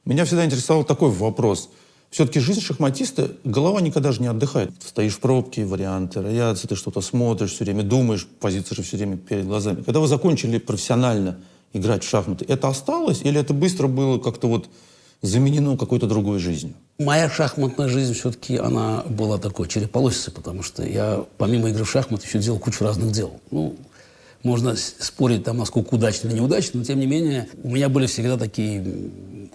Меня всегда интересовал такой вопрос. Все-таки жизнь шахматиста, голова никогда же не отдыхает. Стоишь в пробке, варианты, роятся, ты что-то смотришь, все время думаешь, позиция же все время перед глазами. Когда вы закончили профессионально играть в шахматы, это осталось или это быстро было как-то вот заменено какой-то другой жизнью? Моя шахматная жизнь все-таки, она была такой череполосицей, потому что я, помимо игры в шахматы, еще делал кучу разных дел. Ну, можно спорить, там, насколько удачно или неудачно, но, тем не менее, у меня были всегда такие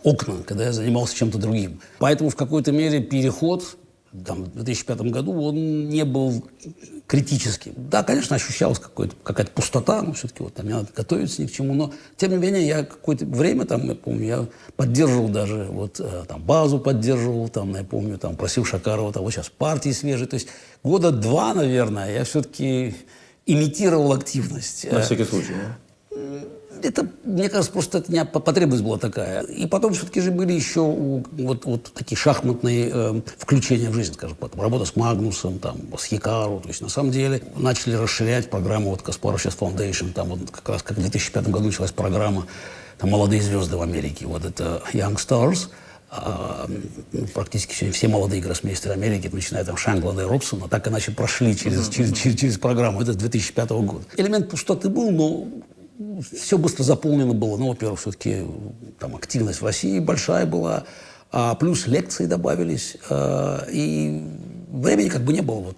окна, когда я занимался чем-то другим. Поэтому в какой-то мере переход там, в 2005 году, он не был критическим. Да, конечно, ощущалась какая-то пустота, но все-таки вот, там, не надо готовиться ни к чему. Но, тем не менее, я какое-то время, там, я помню, я поддерживал даже вот, там, базу поддерживал, там, я помню, там, просил Шакарова, там, вот сейчас партии свежие. То есть года 2, наверное, я все-таки имитировал активность. На всякий случай, да? Это, мне кажется, просто это не потребность была такая. И потом все-таки же были еще вот такие шахматные включения в жизнь, скажем, потом работа с Магнусом, там, с Хикару. То есть, на самом деле, начали расширять программу вот Каспаров сейчас Foundation. Там вот как раз как в 2005 году началась программа там, «Молодые звезды в Америке». Вот это Young Stars. Практически сегодня все молодые гроссмейстеры Америки, начиная там Шанглана и Робсона, так иначе прошли через программу. Это с 2005 года. Элемент пустоты был, но все быстро заполнено было. Ну, во-первых, все-таки там активность в России большая была, плюс лекции добавились, и времени как бы не было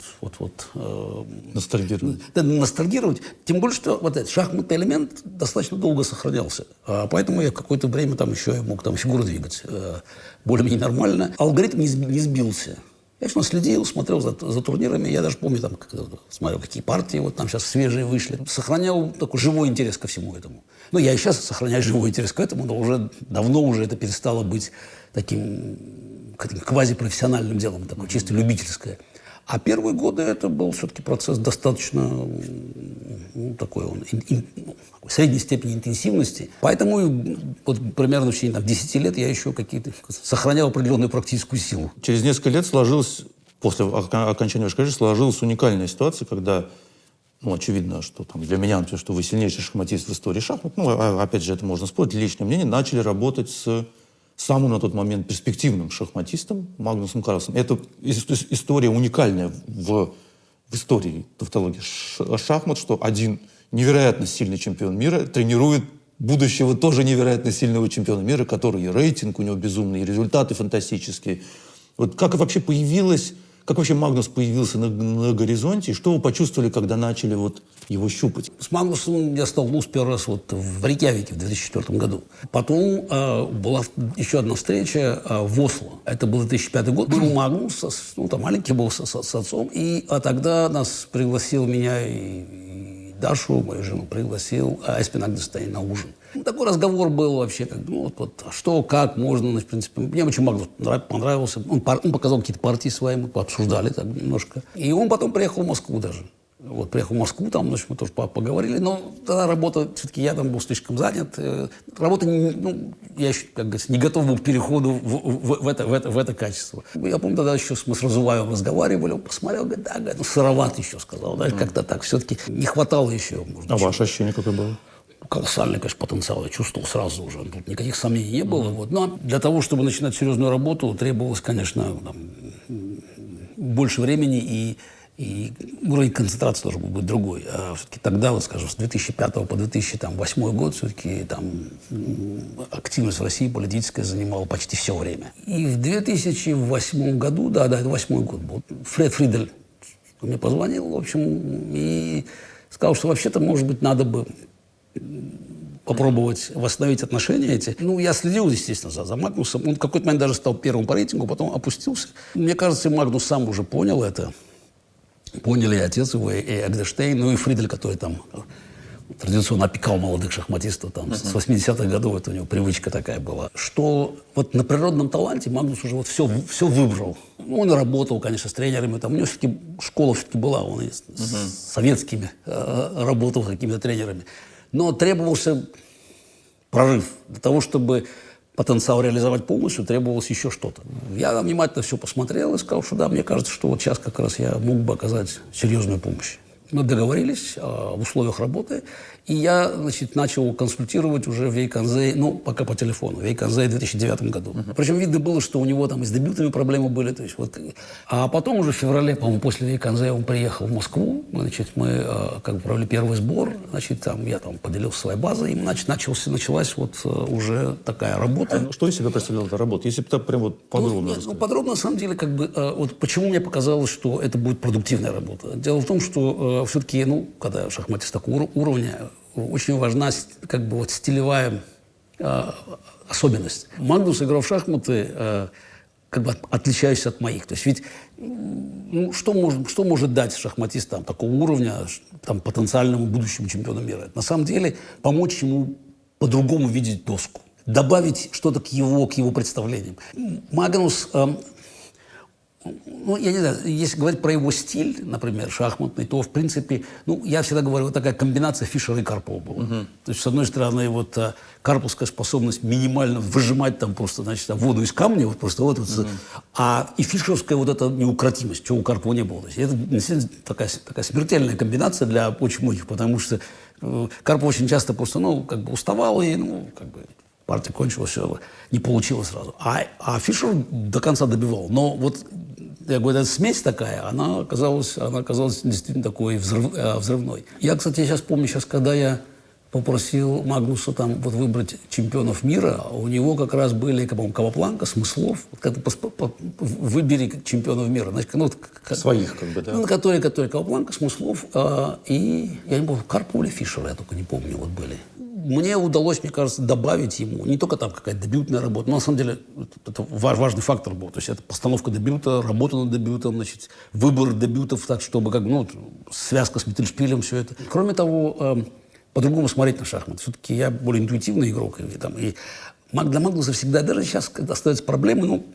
ностальгировать. Да, ностальгировать. Тем более, что вот этот шахматный элемент достаточно долго сохранялся. Поэтому я какое-то время там еще мог там фигуру двигать более-менее нормально. Алгоритм не сбился. Я, конечно, следил, смотрел за турнирами. Я даже помню, там, смотрел, какие партии вот там сейчас свежие вышли. Сохранял такой живой интерес ко всему этому. Ну, я и сейчас сохраняю живой интерес к этому, но уже давно уже это перестало быть таким квазипрофессиональным делом, такое чисто любительское. А первые годы это был все-таки процесс достаточно такой средней степени интенсивности. Поэтому вот, примерно в течение 10 лет я еще сохранял определенную практическую силу. Через несколько лет сложилась, после окончания вашей карьеры, сложилась уникальная ситуация, когда, ну, очевидно, что там, для меня, например, что вы сильнейший шахматист в истории шахмат, ну, опять же, это можно спорить, личное мнение, начали работать с самым на тот момент перспективным шахматистом Магнусом Карлсеном. Это история уникальная в истории тавтологии шахмат, что один невероятно сильный чемпион мира тренирует будущего тоже невероятно сильного чемпиона мира, который и рейтинг у него безумный, и результаты фантастические. Вот как вообще Магнус появился на горизонте, и что вы почувствовали, когда начали вот его щупать? С Магнусом я столкнулся первый раз вот в Рейкьявике в 2004 году. Потом была еще одна встреча в Осло. Это был 2005 год. Был Магнус, там маленький был с отцом. И тогда нас пригласил меня и Дашу, мою жену, пригласил Эспин Агнестейн на ужин. Такой разговор был вообще, что, как можно, в принципе. Мне очень Магнус понравился. Он показал какие-то партии свои, мы пообсуждали так немножко. И он потом приехал в Москву даже. Вот, приехал в Москву, там, мы тоже поговорили, но тогда работа, все-таки я там был слишком занят. Работа, я еще, как говорится, не готов был к переходу в это качество. Я помню, тогда еще мы с Разуваевым разговаривали, он посмотрел, говорит, да, сыроват еще, сказал, да, как-то так, все-таки не хватало еще. А ваше ощущение какое было? Колоссальный, конечно, потенциал, я чувствовал сразу уже, тут никаких сомнений не было. Вот. Но для того, чтобы начинать серьезную работу, требовалось, конечно, больше времени и уровень концентрации должен был быть другой. А все-таки тогда, вот, скажем, с 2005 по 2008 год все-таки там активность в России политическая занимала почти все время. И в 2008 году, да, это 2008 год был, Фред Фридель мне позвонил, в общем, и сказал, что вообще-то, может быть, надо бы попробовать восстановить отношения эти. Ну, я следил, естественно, за Магнусом. Он в какой-то момент даже стал первым по рейтингу, потом опустился. Мне кажется, Магнус сам уже понял это. Поняли и отец его, и Агнестейн, ну и Фридель, который там традиционно опекал молодых шахматистов там, с 80-х годов. Это у него привычка такая была. Что вот на природном таланте Магнус уже вот все выбрал. Ну, он работал, конечно, с тренерами. Там, у него все-таки школа все-таки была. Он и с советскими работал, с какими-то тренерами. Но требовался прорыв. Для того, чтобы потенциал реализовать полностью, требовалось еще что-то. Я внимательно все посмотрел и сказал, что да, мне кажется, что вот сейчас как раз я мог бы оказать серьезную помощь. Мы договорились в условиях работы, и я, значит, начал консультировать уже Вейконзе, ну, пока по телефону, Вейконзе в 2009 году. Причем видно было, что у него там и с дебютами проблемы были. То есть, вот. А потом уже в феврале, по-моему, после Вейконзе он приехал в Москву, значит, мы как бы провели первый сбор, значит, там, я там поделился своей базой, и началась вот уже такая работа. Что из себя представляла эта работа? Если бы так прям вот подробно рассказать. Подробно, на самом деле, как бы, вот почему мне показалось, что это будет продуктивная работа. Дело в том, что все-таки, ну, когда шахматист такого уровня, очень важна как бы вот стилевая особенность. Магнус играл в шахматы, как бы отличающийся от моих. То есть ведь ну, что может дать шахматист там, такого уровня там, потенциальному будущему чемпиону мира? На самом деле помочь ему по-другому видеть доску, добавить что-то к его представлениям. Магнус, ну, я не знаю, если говорить про его стиль, например, шахматный, то, в принципе, ну, я всегда говорю, вот такая комбинация Фишера и Карпова была. То есть, с одной стороны, вот карповская способность минимально выжимать там просто, значит, там, воду из камня, вот просто вот, и фишеровская вот эта неукротимость, чего у Карпова не было. То есть, это действительно такая смертельная комбинация для очень многих, потому что Карпов очень часто просто, ну, как бы уставал и, ну, как бы партия кончилась, все, не получилось сразу. А Фишер до конца добивал. Но вот, я говорю, эта смесь такая, она оказалась действительно такой взрывной. Я, кстати, сейчас помню, когда я попросил Магнуса там вот выбрать чемпионов мира, у него как раз были, по-моему, Кавапланка, Смыслов. Вот, когда выбери чемпионов мира. Значит, ну, своих, как бы, да? Ну, которые Кавапланка, Смыслов, и, я не помню, Карпов или Фишер, я только не помню, вот были. Мне удалось, мне кажется, добавить ему не только там какая-то дебютная работа, но на самом деле это важный фактор был. То есть это постановка дебюта, работа над дебютом, значит, выбор дебютов так, чтобы как, ну, связка с Миттельшпилем, все это. Кроме того, по-другому смотреть на шахматы. Все-таки я более интуитивный игрок. И для Магнуса всегда, даже сейчас, когда остаются проблемы, ну,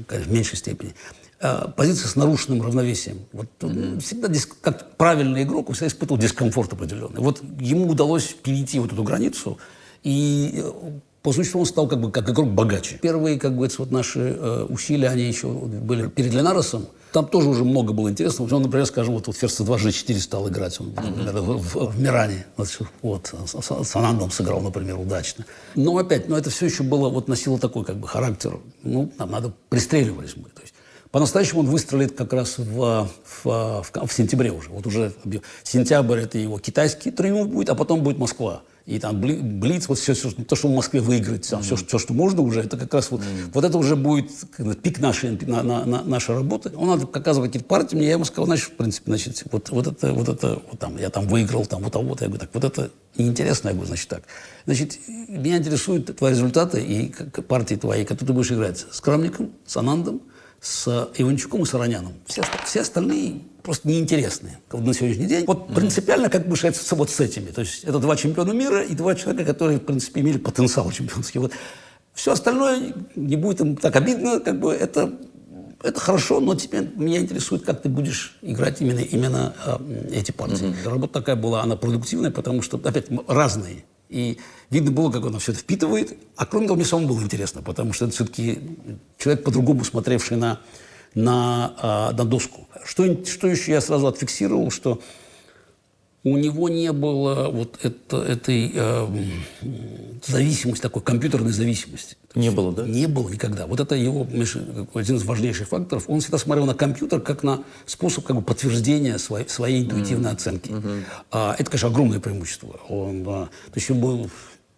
в меньшей степени, позиция с нарушенным равновесием. Вот, всегда, как правильный игрок, он всегда испытывал дискомфорт определенный. Вот ему удалось перейти вот эту границу, и по сути он стал как игрок богаче. Первые, как говорится, вот наши усилия, они еще были перед Ленаросом. Там тоже уже много было интересного. Он, например, скажем, вот Ферзь 2 G4 стал играть, он, например, в Миране. Вот, с Анандом сыграл, например, удачно. Но опять, это все еще было, вот носило такой как бы характер. Ну, там надо, пристреливались мы. То есть, по-настоящему он выстрелит как раз в сентябре уже. Вот уже сентябрь – это его китайский триумф будет, а потом будет Москва. И там Блиц, вот все, то, что в Москве выиграть, там, все, что можно уже, это как раз вот это уже будет пик нашей работы. Он надо показывать какие-то партии. Я ему сказал, значит, в принципе, значит, вот это, там, я там выиграл, там, вот. Я говорю, так, вот это неинтересно, я говорю, значит, так. Значит, меня интересуют твои результаты и партии твои, которые ты будешь играть с Крамником, с Анандом, с Иванчуком и с Ароняном. Все остальные просто неинтересные на сегодняшний день. Вот принципиально как бы решается вот с этими. То есть это 2 чемпиона мира и 2 человека, которые, в принципе, имели потенциал чемпионский. Вот. Все остальное не будет им так обидно, как бы это хорошо, но теперь меня интересует, как ты будешь играть именно эти партии. Работа такая была, она продуктивная, потому что, опять, разные. И видно было, как он все это впитывает. А кроме того, мне самому было интересно, потому что это все-таки человек, по-другому смотревший на доску. Что еще я сразу отфиксировал, что у него не было вот этой зависимости, такой компьютерной зависимости. Не было, да? Не было никогда. Вот это его, Миша, один из важнейших факторов. Он всегда смотрел на компьютер как на способ как бы, подтверждения своей интуитивной оценки. Это, конечно, огромное преимущество. То есть он был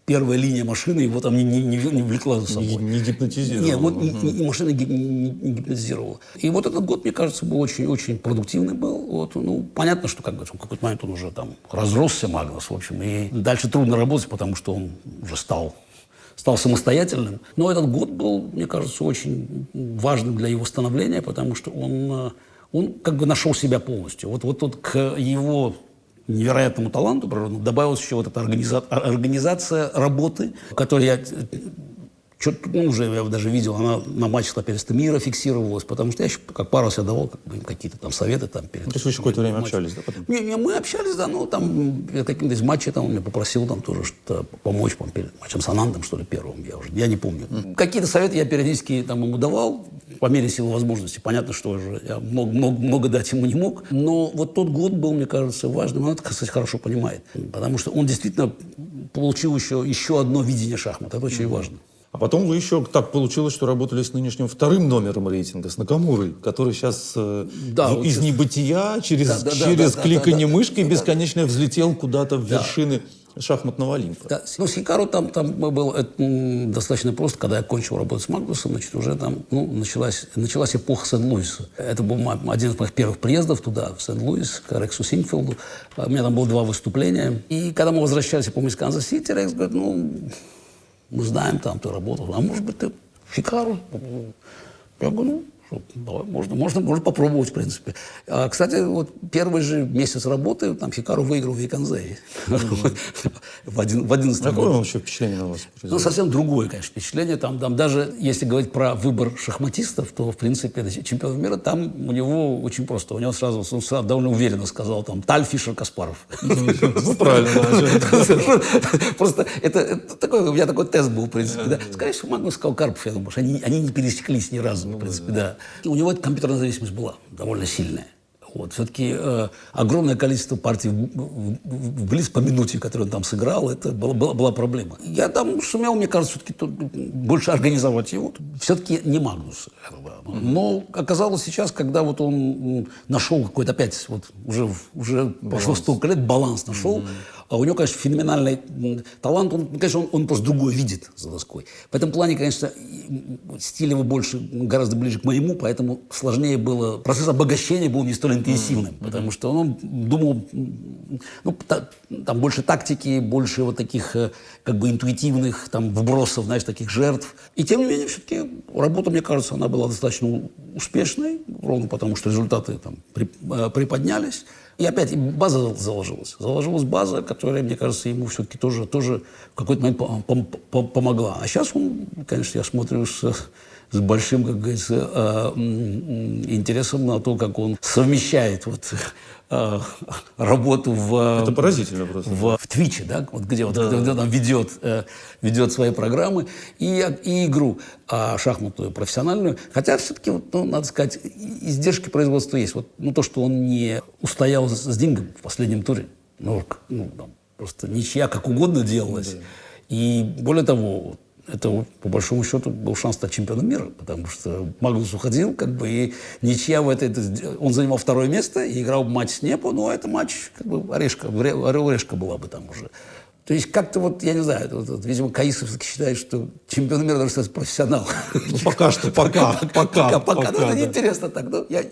первая линия машины, его там не влекла за собой. Не гипнотизировала. Нет, вот и машина не гипнотизировала. И вот этот год, мне кажется, был очень продуктивный был. Вот, ну, понятно, что как бы, в какой-то момент он уже там разросся, Магнус, в общем, и дальше трудно работать, потому что он уже стал самостоятельным. Но этот год был, мне кажется, очень важным для его становления, потому что он как бы нашел себя полностью. Вот к его невероятному таланту природному добавилась еще вот эта организация работы, которую я я даже видел, она на матчах Первенства мира фиксировалась, потому что я еще как пару себя давал какие-то там советы там перед. То есть вы еще какое-то время общались, да, потом? Не, мы общались, да, но там каким-то из матчей там он меня попросил там тоже что-то помочь перед матчем с Анандом, что ли, первым, я не помню. Какие-то советы я периодически там ему давал, по мере силы возможностей. Понятно, что уже я много дать ему не мог. Но вот тот год был, мне кажется, важным. Он это, кстати, хорошо понимает. Потому что он действительно получил еще одно видение шахмат. Это очень важно. А потом вы еще так получилось, что работали с нынешним вторым номером рейтинга, с Накамурой, который сейчас из небытия через кликанье мышкой бесконечно взлетел куда-то в вершины шахматного Олимпа. Да. Ну, с Хикару там было достаточно просто. Когда я кончил работать с Магнусом, значит, уже там началась эпоха Сент-Луиса. Это был один из моих первых приездов туда, в Сент-Луис, к Рексу Синфилду. У меня там было 2 выступления. И когда мы возвращались, я помню, из Канзас-Сити, Рекс говорит, мы знаем, там ты работал, а может быть, ты в Хикару? Я говорю, давай, можно попробовать, в принципе. Кстати, вот первый же месяц работы там Хикару выиграл в Яконзее. В 11 году. Какое вообще впечатление на вас произвело? Совсем другое, конечно, впечатление. Там даже, если говорить про выбор шахматистов, то, в принципе, чемпион мира, там у него очень просто. У него сразу довольно уверенно сказал, там, Таль, Фишер, Каспаров. Ну, правильно. Просто это такой, у меня такой тест был, в принципе. Скорее всего, Магнус сказал Карпов, я думаю, они не пересеклись ни разу, в принципе, да. У него эта компьютерная зависимость была довольно сильная. Вот. Все-таки огромное количество партий в близ по минуте, которые он там сыграл, это была проблема. Я там сумел, мне кажется, все-таки больше организовать его. Все-таки не Магнус. Но оказалось сейчас, когда вот он нашел какой-то опять, вот уже прошло столько лет, баланс нашел. А у него, конечно, феноменальный талант. Он просто другое видит за доской. В этом плане, конечно, стиль его больше, гораздо ближе к моему, поэтому сложнее было. Процесс обогащения был не столь интенсивным, потому что он думал, там больше тактики, больше вот таких как бы интуитивных там вбросов, знаешь, таких жертв. И тем не менее, все-таки работа, мне кажется, она была достаточно успешной, ровно потому что результаты там приподнялись. И опять база заложилась. Заложилась база, которая, мне кажется, ему все-таки тоже в какой-то момент помогла. А сейчас он, конечно, я смотрю с большим, как говорится, интересом на то, как он совмещает работу Это поразительно просто. в Твиче, да, вот где он там ведет свои программы, и игру шахматную, профессиональную. Хотя все-таки, надо сказать, издержки производства есть. То, что он не устоял с Дингом в последнем туре. Там просто ничья как угодно делалась. И более того, это, по большому счету, был шанс стать чемпионом мира, потому что Магнус уходил, и ничья он занимал 2-е место и играл матч с Непо, но это матч, орешка, орел-решка была бы там уже. То есть как-то я не знаю, видимо, Каисов считает, что чемпион мира должен стать профессионал. Пока что, пока. Это неинтересно так, я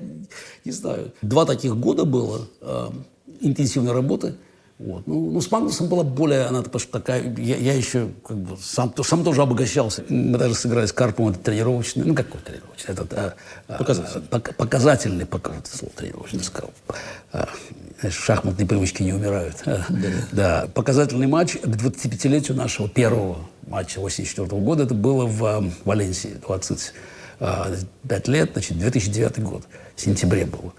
не знаю. 2 таких года было интенсивной работы. С Магнусом была более, она потому что такая, я еще сам тоже обогащался. Мы даже сыграли с Карповым, это тренировочный, какой тренировочный? Показательный, слово тренировочный сказал. Шахматные привычки не умирают. Да. Показательный матч к 25-летию нашего первого матча 1984 года, это было в Валенсии, 25 лет, 2009 год, в сентябре было.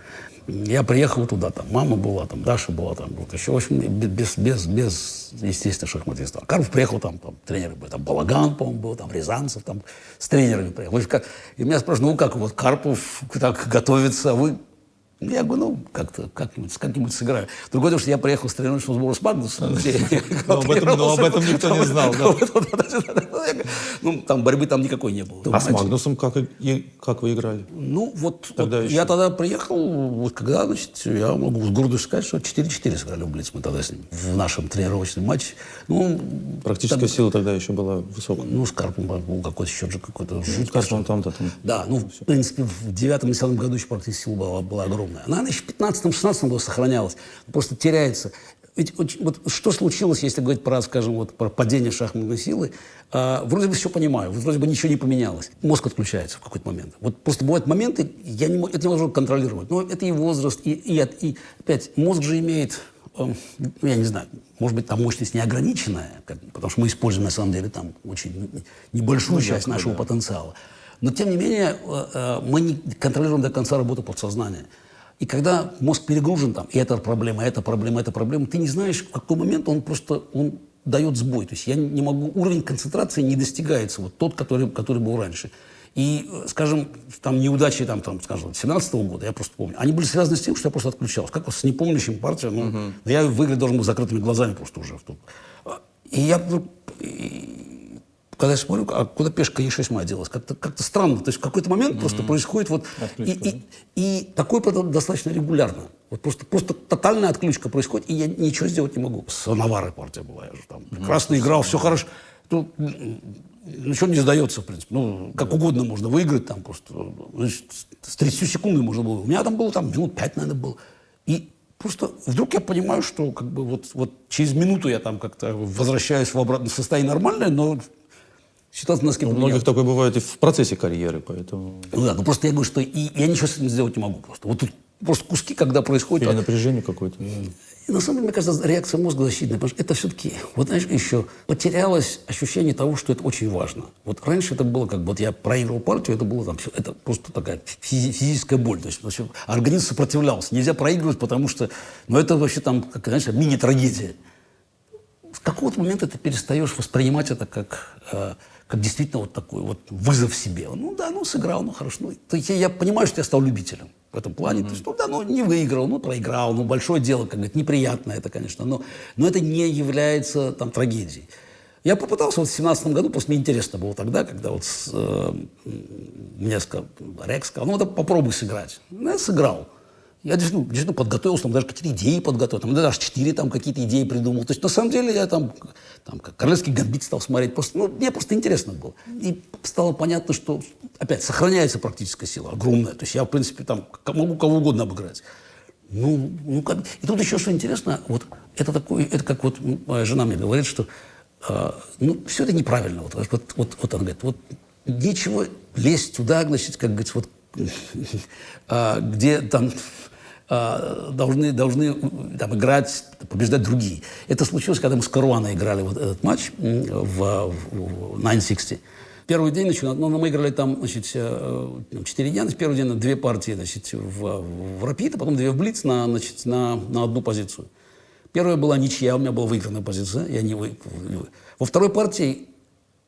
Я приехал туда, там мама была, там Даша была, там еще, в общем, без естественно, шахматистов. А Карпов приехал, там тренеры были, там Балаган, по-моему, был, там Рязанцев, там с тренерами приехал. И меня спрашивают, как Карпов так готовится, а вы... Я говорю, как-нибудь сыграю. Другое дело, что я приехал с тренировочного сбора с Магнусом. Но об этом никто не знал. Там борьбы никакой не было. А с Магнусом как вы играли? Я тогда приехал, когда, я могу с гордостью сказать, что 4-4 сыграли в Блиц мы тогда с ним в нашем тренировочном матче. Практическая сила тогда еще была высокая. С Карповым был какой-то счет же какой-то. С Карповым там. Да, в принципе, в 9-10 году еще практически сила была огромная. Она еще в 15-16 году сохранялась, просто теряется. Ведь что случилось, если говорить про, скажем, про падение шахматной силы? Вроде бы все понимаю, вроде бы ничего не поменялось. Мозг отключается в какой-то момент. Просто бывают моменты, это невозможно контролировать. Но это и возраст, и опять, мозг же имеет, я не знаю, может быть, там мощность неограниченная, потому что мы используем, на самом деле, там очень небольшую часть нашего потенциала. Но, тем не менее, мы не контролируем до конца работу подсознания. И когда мозг перегружен, и эта проблема, ты не знаешь, в какой момент он дает сбой. То есть я не могу, уровень концентрации не достигается, тот, который был раньше. И, скажем, там неудачи, скажем, 17-го года, я просто помню, они были связаны с тем, что я просто отключался. Как вот с непомнящим партией, ну, я в игры должен был с закрытыми глазами просто уже. И я вдруг, когда я смотрю, а куда пешка Е6 делась, как-то странно. То есть в какой-то момент просто происходит вот... И такое достаточно регулярно. Вот просто тотальная отключка происходит, и я ничего сделать не могу. С Наварой партия была, я же там прекрасно играл, все хорошо. Тут ничего не сдается, в принципе. Ну, как угодно можно выиграть там просто. Значит, с 30 секунд можно было. У меня там было минут 5, наверное, было. И просто вдруг я понимаю, что как бы вот через минуту я там как-то возвращаюсь в обратное состояние нормальное, но ситуация носки поменялась. У многих такое бывает и в процессе карьеры, поэтому... Ну да, просто я говорю, что я ничего с этим сделать не могу просто. Вот тут просто куски, когда происходит... Перенапряжение какое-то. И на самом деле, мне кажется, реакция мозга защитная, потому что это все-таки, вот знаешь, еще потерялось ощущение того, что это очень важно. Вот раньше это было как бы, вот я проигрывал партию, это было там, это просто такая физическая боль. То есть вообще, организм сопротивлялся. Нельзя проигрывать, потому что, ну это вообще там, как, знаешь, мини-трагедия. В какого-то момента ты перестаешь воспринимать это как действительно вот такой вот вызов себе. Ну да, ну сыграл, ну хорошо. Ну, то есть я понимаю, что я стал любителем в этом плане. То есть, ну да, ну не выиграл, ну проиграл, ну большое дело, как говорит, неприятно это, конечно, но это не является там трагедией. Я попытался вот в 2017 году, просто мне интересно было тогда, когда вот мне Рекс сказал, ну вот попробуй сыграть. Ну, я сыграл. Я действительно подготовился, там даже какие-то идеи подготовил, там даже 4 там какие-то идеи придумал. То есть на самом деле я там как королевский гамбит стал смотреть. Просто, ну, мне просто интересно было. И стало понятно, что опять сохраняется практическая сила огромная. То есть я, в принципе, там могу кого угодно обыграть. И тут еще что интересно, вот это такое, это как вот моя жена мне говорит, что все это неправильно. Вот она говорит, вот нечего лезть туда, значит, как говорится, вот где там должны там играть, побеждать другие. Это случилось, когда мы с Каруаной играли вот этот матч в 960. Первый день, мы играли там, значит, 4 дня. Первый день 2 партии, значит, в рапид, а потом 2 в блиц на одну позицию. Первая была ничья, у меня была выигранная позиция, я не выиграл. Во второй партии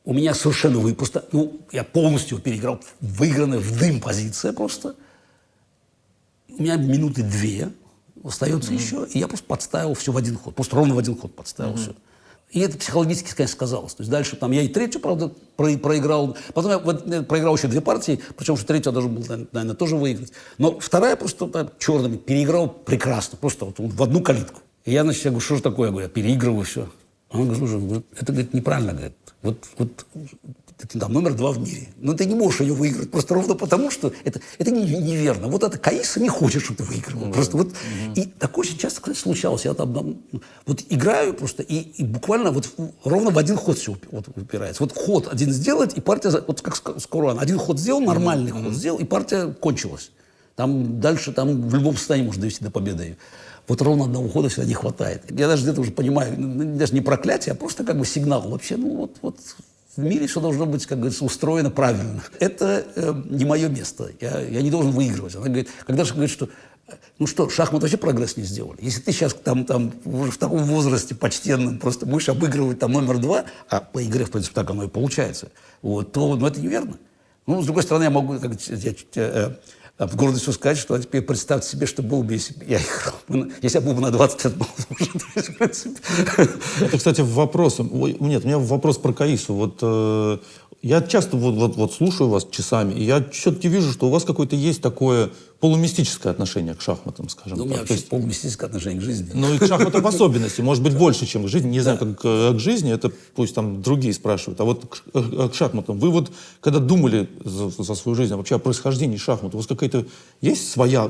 у меня совершенно просто, я полностью переиграл, выигранная в дым позиция просто. У меня минуты 2 остается еще, и я просто подставил все в один ход. Просто ровно в один ход подставил все. И это психологически, конечно, сказалось. То есть дальше там я и третью, правда, проиграл. Потом я проиграл еще 2 партии, причем что третью я должен был, наверное, тоже выиграть. Но вторая просто черными переиграл прекрасно, просто вот в одну калитку. И я, значит, я говорю, что же такое? Я говорю, я переигрываю все. Он говорит, слушай, это, говорит, неправильно, говорит. Вот ты там номер 2 в мире. Но ты не можешь ее выиграть просто ровно потому, что это неверно. Вот эта Каиса не хочет, чтобы ты выигрывал. Просто вот. И такое очень часто, кстати, случалось. Я там вот играю просто, и буквально вот ровно в один ход все упирается. Вот ход один сделать, и партия, вот как с Каруаной, один ход сделал, нормальный ход сделал, и партия кончилась. Там дальше в любом состоянии можно довести до победы. Вот ровно одного хода всегда не хватает. Я даже где-то уже понимаю, даже не проклятие, а просто как бы сигнал. Вообще, вот в мире все должно быть, как говорится, устроено правильно. Это не мое место. Я не должен выигрывать. Она говорит, когда же говорит, что шахматы вообще прогресс не сделали. Если ты сейчас там уже в таком возрасте почтенном просто будешь обыгрывать там номер 2, а по игре, в принципе, так оно и получается, вот, то это неверно. С другой стороны, я могу в гордостью сказать, что теперь представьте себе, что было бы, если я был бы на 20 лет моложе. Это, кстати, вопрос. Нет, у меня вопрос про Каису. Вот я часто вот слушаю вас часами, и я все-таки вижу, что у вас какое-то есть такое полумистическое отношение к шахматам, скажем так. У меня вообще полумистическое отношение к жизни. Ну и к шахматам в особенности. Может быть, больше, чем к жизни. Не знаю, как к жизни, это пусть там другие спрашивают. А вот к шахматам. Вы вот, когда думали за свою жизнь вообще о происхождении шахмат, у вас какая-то есть свое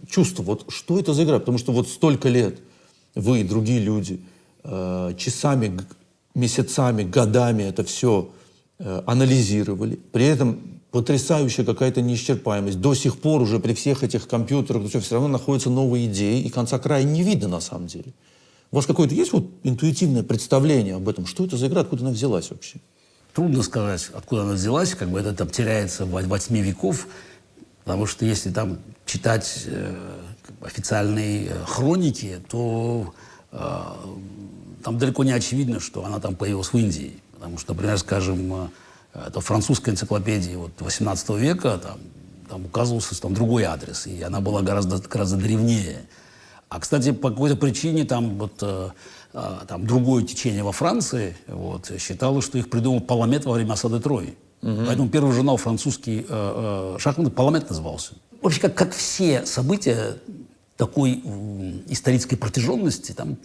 чувство? Вот что это за игра? Потому что вот столько лет вы и другие люди часами, месяцами, годами это все анализировали. При этом потрясающая какая-то неисчерпаемость. До сих пор уже при всех этих компьютерах все равно находятся новые идеи, и конца края не видно на самом деле. У вас какое-то есть вот интуитивное представление об этом? Что это за игра? Откуда она взялась вообще? Трудно сказать, откуда она взялась. Как бы это там теряется во тьме веков. Потому что если там читать официальные хроники, то там далеко не очевидно, что она там появилась в Индии. Потому что, например, скажем, это французская энциклопедия вот, 18 века, там указывался там, другой адрес, и она была гораздо древнее. А, кстати, по какой-то причине там, там другое течение во Франции вот, считало, что их придумал Паламет во время осады Трои. Поэтому первый журнал французский шахматы Паламет назывался. Вообще, как все события такой исторической протяженности, там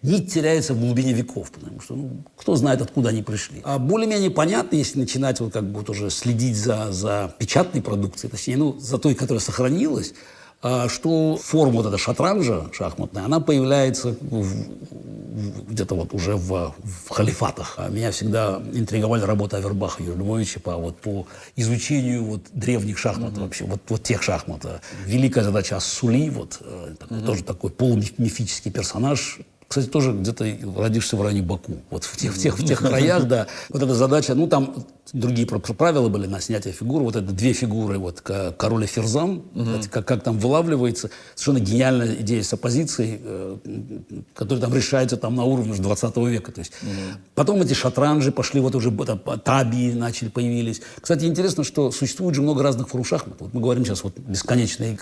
нить теряется в глубине веков, потому что кто знает, откуда они пришли. А более-менее понятно, если начинать вот, как бы, вот, уже следить за печатной продукцией, точнее, за той, которая сохранилась, что форма вот эта шатранжа шахматная, она появляется где-то вот уже в халифатах. Меня всегда интриговали работы Авербаха Юрия Львовича по изучению вот древних шахмат вообще, вот тех шахмат. Великая задача Ас-Сули, тоже такой полумифический персонаж. Кстати, тоже где-то родишься в районе Баку. Вот в тех краях, да. Вот эта задача, там другие правила были на снятие фигуры. Вот это две фигуры, вот король и ферзан, как там вылавливается. Совершенно гениальная идея с оппозицией, которая там решается там, на уровне 20 века. То есть, потом эти шатранжи пошли, вот уже таби появились. Кстати, интересно, что существует же много разных форм шахмат. Вот мы говорим сейчас вот бесконечные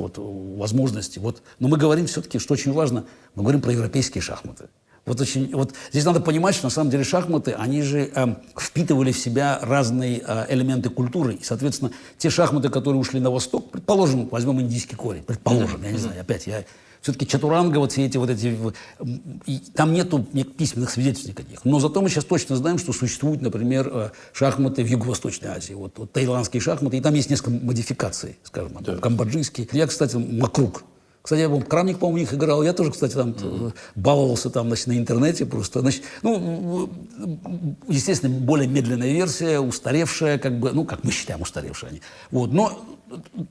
возможности. Но мы говорим все-таки, что очень важно, мы говорим про европейские шахматы. Вот здесь надо понимать, что на самом деле шахматы, они же впитывали в себя разные элементы культуры. И, соответственно, те шахматы, которые ушли на восток, предположим, возьмем индийский корень, предположим, я не знаю, опять все-таки чатуранга, вот эти, там нету письменных свидетельств никаких. Но зато мы сейчас точно знаем, что существуют, например, шахматы в Юго-Восточной Азии. Вот таиландские шахматы, и там есть несколько модификаций, скажем, камбоджийские. Я, кстати, макрук. Кстати, я, Крамник, по-моему, у них играл. Я тоже, кстати, там баловался там, на интернете просто. Естественно, более медленная версия, устаревшая, как мы считаем, устаревшая они. Но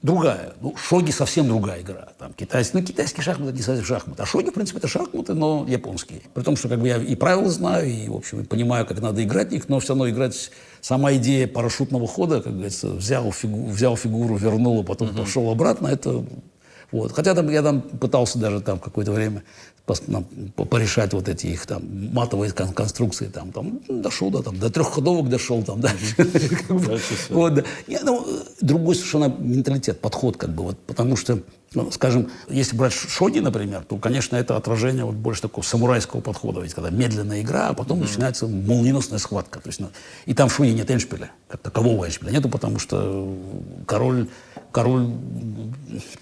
другая. Шоги совсем другая игра. Там, китайские шахматы — это не совсем шахматы. А шоги, в принципе, это шахматы, но японские. При том, что я и правила знаю, и, в общем, понимаю, как надо играть в них, но все равно играть... Сама идея парашютного хода, как говорится, взял фигуру, вернул, а потом пошел обратно, это... Хотя я пытался даже какое-то время порешать вот эти их матовые конструкции. Дошел до трехходовок дошел. Другой совершенно менталитет, подход. Потому что, скажем, если брать шоги, например, то, конечно, это отражение больше такого самурайского подхода. Ведь когда медленная игра, а потом начинается молниеносная схватка. То есть, и там в шоге нет эндшпиля, как такового эндшпиля нету, потому что король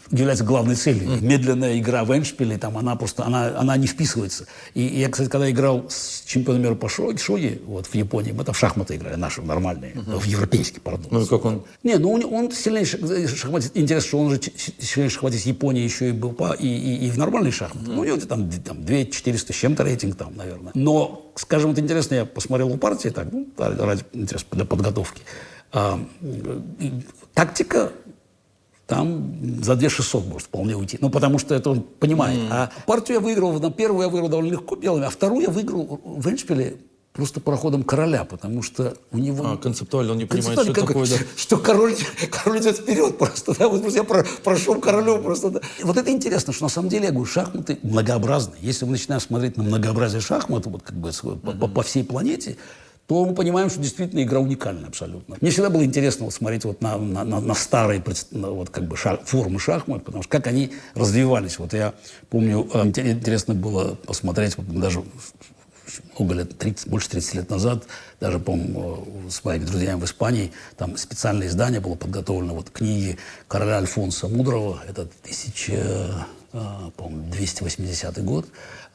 является главной целью. Медленная игра в эндшпиле, она не вписывается. И я, кстати, когда играл с чемпионом мира по шоги в Японии, мы там в шахматы играли, наши нормальные, в европейские, пардон. Ну и как он? Он сильнейший шахматист. Интересно, что он же сильнейший шахматист Японии еще и был и в нормальные шахматы. У него там 2400 с чем-то рейтинг там, наверное. Но, скажем, это интересно, я посмотрел у партии, ради интереса для подготовки. Тактика там за 2600 может вполне уйти. Потому что это он понимает. А партию я выиграл, первую я выиграл довольно легко белыми, а вторую я выиграл в эндшпиле просто по ходу короля, потому что у него... концептуально он не понимает, что такое, да. Что король идет вперед просто, да, я прошел королю просто, да. Вот это интересно, что на самом деле, я говорю, шахматы многообразные. Если мы начинаем смотреть на многообразие шахмат, по всей планете, то мы понимаем, что действительно игра уникальна абсолютно. Мне всегда было интересно смотреть на старые формы шахмат, потому что как они развивались. Я помню, интересно было посмотреть, даже много лет, больше 30 лет назад, даже, по-моему, с моими друзьями в Испании, там специальное издание было подготовлено, книги короля Альфонса Мудрого, это 1280 год.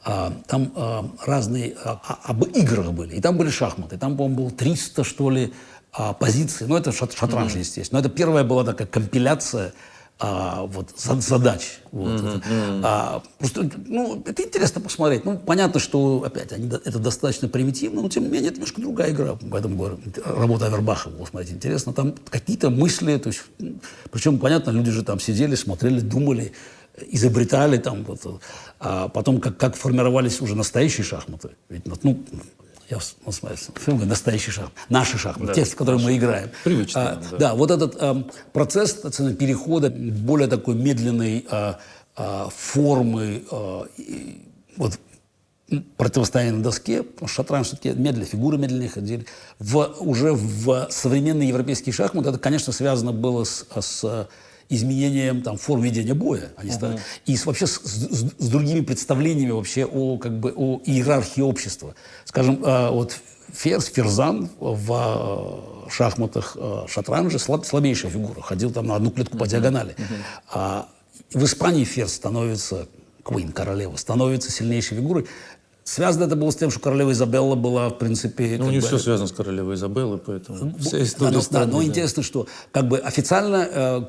Там разные об играх были. И там были шахматы. Там, по-моему, было 300, что ли, позиций. Это шатранж, естественно. Но это первая была такая компиляция задач. Просто, это интересно посмотреть. Понятно, что, опять, это достаточно примитивно, но, тем не менее, это немножко другая игра. Поэтому, говорю, работа Авербаха была, смотрите, интересно. Там какие-то мысли, то есть, причем, понятно, люди же там сидели, смотрели, думали, изобретали там, а потом как формировались уже настоящие шахматы. Ведь, настоящие шахматы, наши шахматы, да, те, в которые мы играем. Привычно. Да, вот этот процесс перехода более такой медленной формы, противостояние на доске, потому что шатранж все-таки медленно, фигуры медленнее ходили. Уже в современные европейские шахматы это, конечно, связано было с изменением там, форм ведения боя. И вообще с другими представлениями вообще о иерархии общества. Скажем, вот Ферзан в шахматах шатранжа слабейшая фигура. Ходил там на одну клетку по диагонали. В Испании ферзь становится, королева, становится сильнейшей фигурой. Связано это было с тем, что королева Изабелла была, в принципе... Ну, не все связано с королевой Изабеллой, поэтому вся история но интересно, что официально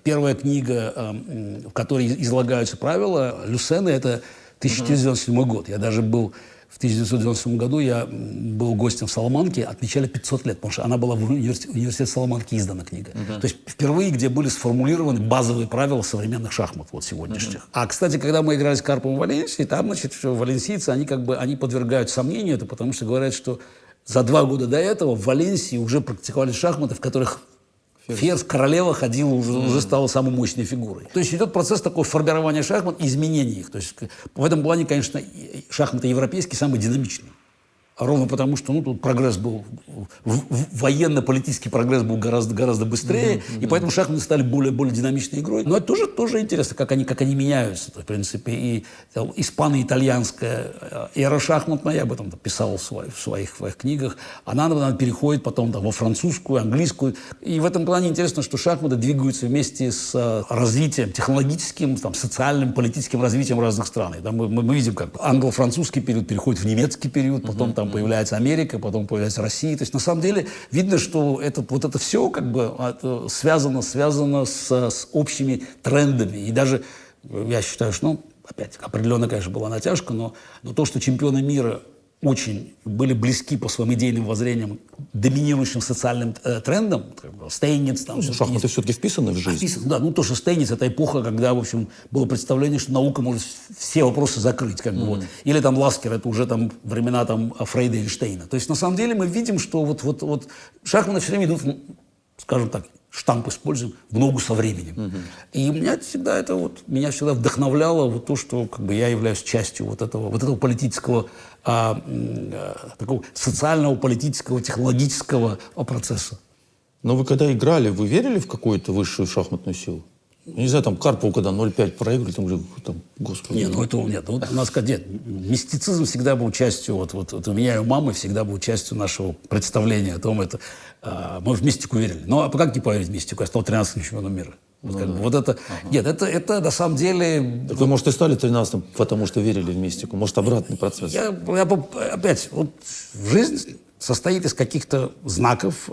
первая книга, в которой излагаются правила Люсена, это 1997 год. Я даже был в 1997 году, я был гостем в Саламанке, отмечали 500 лет, потому что она была в университете Саламанки издана книга. То есть впервые, где были сформулированы базовые правила современных шахмат, вот сегодняшних. А, кстати, когда мы играли с Карповым в Валенсии, там, значит, валенсийцы, они подвергают сомнению это, потому что говорят, что за 2 года до этого в Валенсии уже практиковали шахматы, в которых ферзь, королева ходила, уже стала самой мощной фигурой. То есть идет процесс такого формирования шахмат, изменения их. То есть в этом плане, конечно, шахматы европейские самые динамичные. Ровно потому, что тут прогресс был, военно-политический прогресс был гораздо быстрее, и поэтому шахматы стали более динамичной игрой. Но это тоже интересно, как они меняются. То, в принципе, и испано-итальянская эра шахматная, я об этом писал в своих книгах, она переходит потом во французскую, английскую. И в этом плане интересно, что шахматы двигаются вместе с развитием технологическим, социальным, политическим развитием разных стран. И там мы видим, как англо-французский период переходит в немецкий период, потом появляется Америка, потом появляется Россия. То есть, на самом деле, видно, что это все связано с общими трендами. И даже, я считаю, что, опять, определенно, конечно, была натяжка, но то, что чемпионы мира очень были близки по своим идейным воззрениям доминирующим социальным трендам, Стейниц... Шахматы все-таки вписаны в жизнь. Да, то, что Стейниц — это эпоха, когда, в общем, было представление, что наука может все вопросы закрыть. Или Ласкер — это уже времена Фрейда или Штейна. То есть, на самом деле, мы видим, что вот шахматы все время идут, скажем так, штамп используем, в ногу со временем. И меня всегда вдохновляло то, что я являюсь частью вот этого политического, такого социального, политического, технологического процесса. Но вы когда играли, вы верили в какую-то высшую шахматную силу? Не знаю, Карпову, когда 0-5 проиграли, господи. Нет, у нас мистицизм всегда был частью, у меня и у мамы всегда был частью нашего представления о том, мы в мистику верили. А как не поверить в мистику? Я стал 13-м чемпионом мира. Нет, это на самом деле... Так вы, может, и стали 13-м, потому что верили в мистику? Может, обратный процесс? Опять, жизнь состоит из каких-то знаков,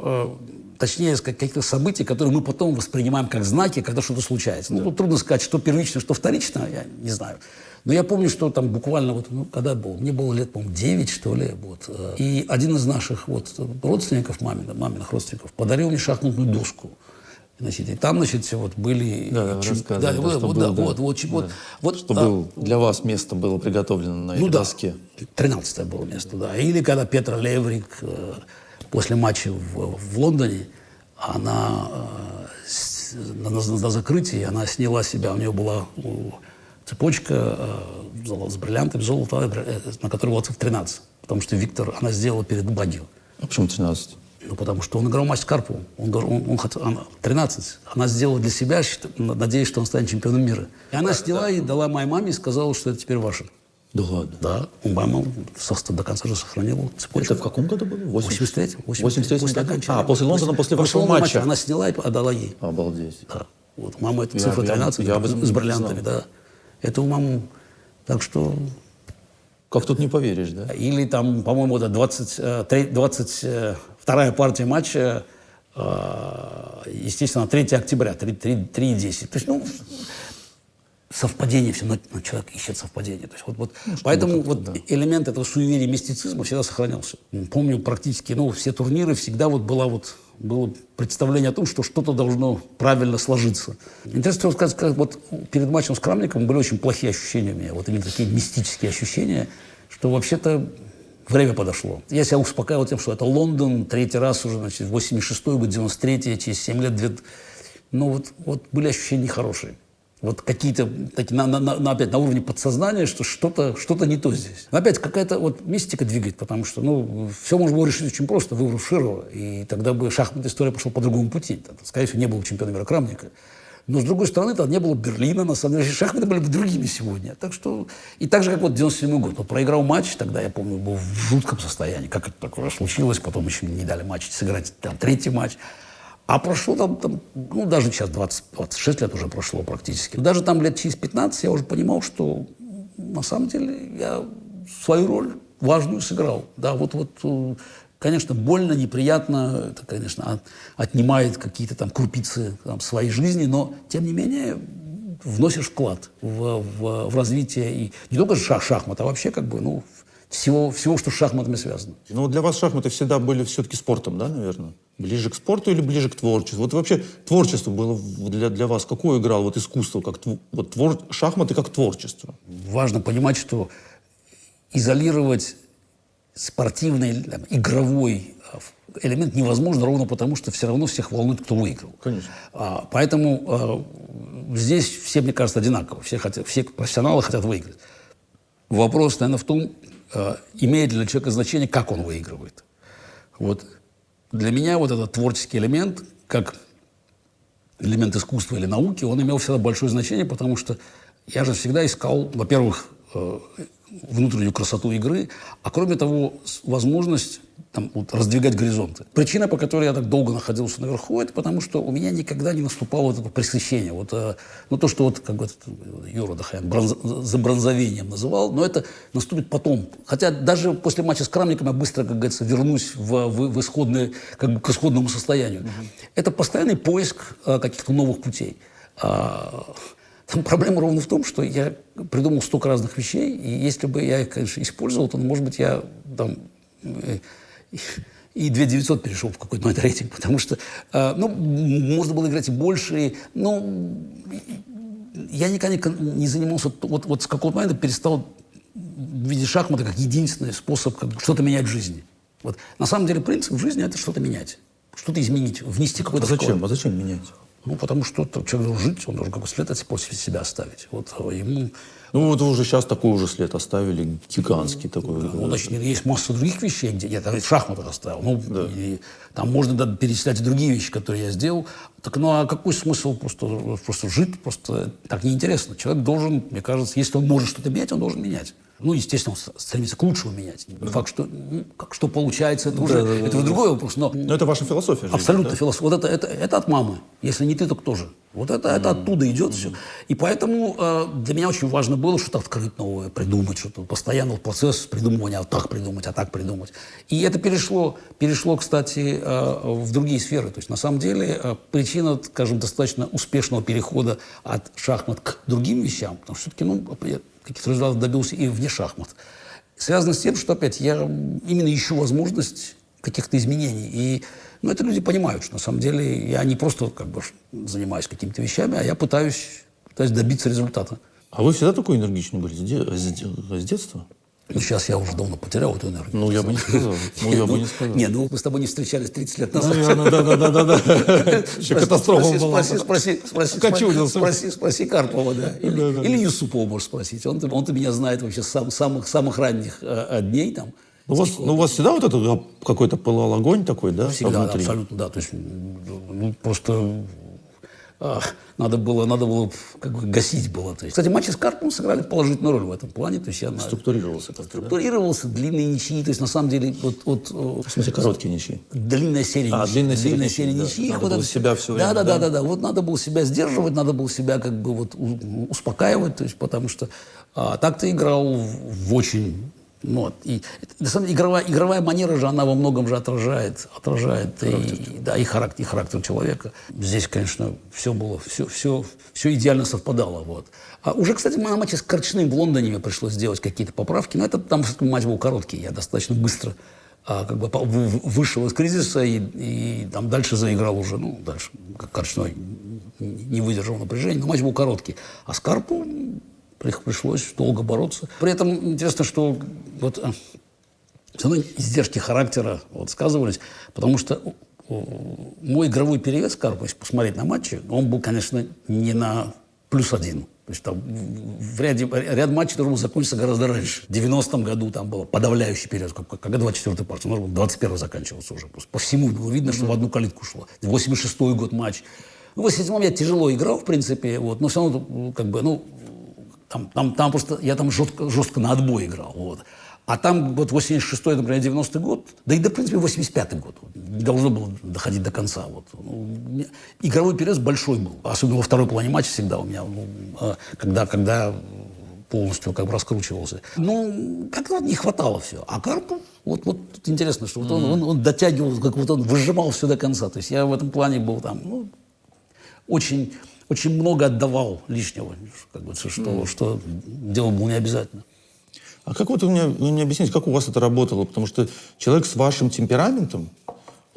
точнее, из каких-то событий, которые мы потом воспринимаем как знаки, когда что-то случается. Трудно сказать, что первично, что вторично, я не знаю. Но я помню, что буквально, когда был, мне было лет, по-моему, 9, что ли, и один из наших родственников, маминых родственников, подарил мне шахматную доску. И там, были... Чтобы для вас место было приготовлено на этой доске. 13-е было место, да. Или когда Петра Леврик после матча в Лондоне, она на закрытии, она сняла себя, у нее была цепочка с бриллиантами, золото, на которой была цифра 13. Потому что Виктор, она сделала перед Багио. А почему 13? Потому что он играл матч с Карповым. Он хотел 13. Она сделала для себя, надеясь, что он станет чемпионом мира. И она сняла и дала моей маме и сказала, что это теперь ваше. Да ладно? Да. Мама до конца же сохранила цепочку. Это в каком году было? 83-м. 83-м. После Лондона, после вашего матча. Она сняла и отдала ей. Обалдеть. Да. Мама, это цифра 13 с бриллиантами, да. Это у мамы. Так что... Как тут не поверишь, да? Или по-моему, это 22-я партия матча, естественно, 3 октября, 3:10. То есть, совпадение все, но человек ищет совпадение. То есть, поэтому элемент этого суеверия, мистицизма всегда сохранялся. Помню практически, все турниры всегда было представление о том, что что-то должно правильно сложиться. Интересно сказать, перед матчем с Крамником были очень плохие ощущения у меня, именно такие мистические ощущения, что вообще-то время подошло. Я себя успокаивал тем, что это Лондон, 3-й раз уже, 86-й год, 93-й, через 7 лет, были ощущения нехорошие. Вот какие-то такие, опять на уровне подсознания, что что-то не то здесь. Но опять какая-то вот мистика двигает, потому что, ну, все можно было решить очень просто, выбрав Широва. И тогда бы шахматная история пошла по другому пути. Тогда, скорее всего, не было чемпиона мира Крамника. Но, с другой стороны, тогда не было Берлина, на самом деле. Шахматы были бы другими сегодня. Так что, и так же, как вот 97 год. Вот проиграл матч, тогда, я помню, был в жутком состоянии. Как это такое случилось, потом еще не дали матч сыграть, там, третий матч. А прошло там, ну, даже сейчас 26 лет уже прошло практически. Даже там лет через 15 я уже понимал, что на самом деле я свою роль важную сыграл. Да, вот, конечно, больно, неприятно, это, конечно, отнимает какие-то там крупицы там, своей жизни, но, тем не менее, вносишь вклад в развитие и не только шахмат, а вообще как бы, ну, всего, что с шахматами связано. Ну, для вас шахматы всегда были все-таки спортом, да, наверное? Ближе к спорту или ближе к творчеству? Вот вообще творчество было для вас какое играло? Вот искусство, как шахматы как творчество? Важно понимать, что изолировать спортивный, там, игровой элемент невозможно ровно потому, что все равно всех волнует, кто выиграл. Конечно. Поэтому здесь все, мне кажется, одинаково. Все профессионалы хотят выиграть. Вопрос, наверное, в том, имеет ли для человека значение, как он выигрывает. Вот. Для меня вот этот творческий элемент, как элемент искусства или науки, он имел всегда большое значение, потому что я же всегда искал, во-первых, внутреннюю красоту игры, а кроме того, возможность там, вот, раздвигать горизонты. Причина, по которой я так долго находился наверху, это потому, что у меня никогда не наступало вот это пресыщение. Вот, ну, то, что вот, как бы, Юра Дахаян забронзовением называл, но это наступит потом. Хотя даже после матча с Крамником я быстро, как говорится, вернусь в исходное, как бы, к исходному состоянию. Это постоянный поиск каких-то новых путей. Там проблема ровно в том, что я придумал столько разных вещей, и если бы я их, конечно, использовал, то, может быть, я там и 2900 перешел в какой-то момент рейтинг, потому что, ну, можно было играть и больше, но я никогда не занимался, вот с какого-то момента перестал видеть шахматы как единственный способ как что-то менять в жизни. Вот. На самом деле принцип в жизни – это что-то менять, что-то изменить, внести какой-то вклад. А зачем менять? Ну, потому что человек должен жить, он должен какой-то след после себя оставить. Вот ему... Ну, вот вы уже сейчас такой уже след оставили, гигантский такой. Ну, значит, есть масса других вещей, где я в шахматах оставил. Ну, да. И там можно перечислять и другие вещи, которые я сделал. Так, ну, а какой смысл просто жить? Просто так неинтересно. Человек должен, мне кажется, если он может что-то менять, он должен менять. Ну, естественно, он стремится к лучшему менять. Не факт, что, что получается, это уже другой вопрос. Но это ваша философия жизни, абсолютно да? философия. Вот это от мамы. Если не ты, то кто же? Вот это оттуда идет все. И поэтому для меня очень важно было что-то открыть новое, придумать что-то. Постоянно процесс придумывания, а так придумать. И это перешло, кстати, в другие сферы. То есть, на самом деле, причина, скажем, достаточно успешного перехода от шахмат к другим вещам, потому что все-таки, ну, я каких-то результатов добился и вне шахмат, связано с тем, что, опять, я именно ищу возможность каких-то изменений. И ну, это люди понимают, что на самом деле я не просто как бы занимаюсь какими-то вещами, а я пытаюсь добиться результата. А вы всегда такой энергичный были с детства? Ну, сейчас я уже давно потерял эту энергию. Ну, я бы не сказал. Не, ну, мы с тобой не встречались 30 лет назад. Да. Еще катастрофа была. Спроси Карпова, да. Или Юсупова можешь спросить. Он-то меня знает вообще с самых ранних дней там. У вас всегда вот это какой-то пылал огонь такой, да? Всегда, абсолютно, да. То есть, ну, просто надо было как бы гасить было. То есть, кстати, матчи с Карповым сыграли положительную роль в этом плане. То есть я структурировался, длинные ничьи. То есть, на самом деле, в смысле, короткие ничьи? Длинная серия ничьих. Надо было себя все время. Да. Вот надо было себя сдерживать, надо было себя как бы вот успокаивать. То есть, потому что так ты играл в очень... Ну, и, на самом деле, игровая манера же, она во многом же отражает и характер человека. Здесь, конечно, все было, все идеально совпадало. Вот. А уже, кстати, на матче с Корчным в Лондоне мне пришлось сделать какие-то поправки, но там матч был короткий, я достаточно быстро как бы вышел из кризиса и там дальше заиграл уже, ну, дальше, как Корчной не выдержал напряжения, но матч был короткий. А с Карпу пришлось долго бороться. При этом интересно, что вот все равно издержки характера вот сказывались, потому что мой игровой перевес Карпа, если посмотреть на матчи, он был, конечно, не на +1. То есть там ряд матчей должен был закончиться гораздо раньше. В 90-м году там был подавляющий период, когда 24-й партия, может быть, 21-й заканчивался уже. Просто по всему было видно, что в одну калитку шло. 86-й год матч. Ну, в 87-м я тяжело играл, в принципе, вот, но все равно, как бы, ну, там просто, я там жестко на отбой играл, вот. А там вот 86-й, например, 90-й год, да и, да, в принципе, 85-й год, не должно было доходить до конца. Вот. Ну, игровой период большой был, особенно во второй половине матча всегда у меня, когда полностью как бы раскручивался. Ну, как-то вот не хватало все. А Карпов, вот тут интересно, что вот он дотягивал, как вот он выжимал все до конца. То есть я в этом плане был там, ну, очень, очень много отдавал лишнего, как бы, что дело было не обязательно. А как вот вы мне объясните, как у вас это работало? Потому что человек с вашим темпераментом,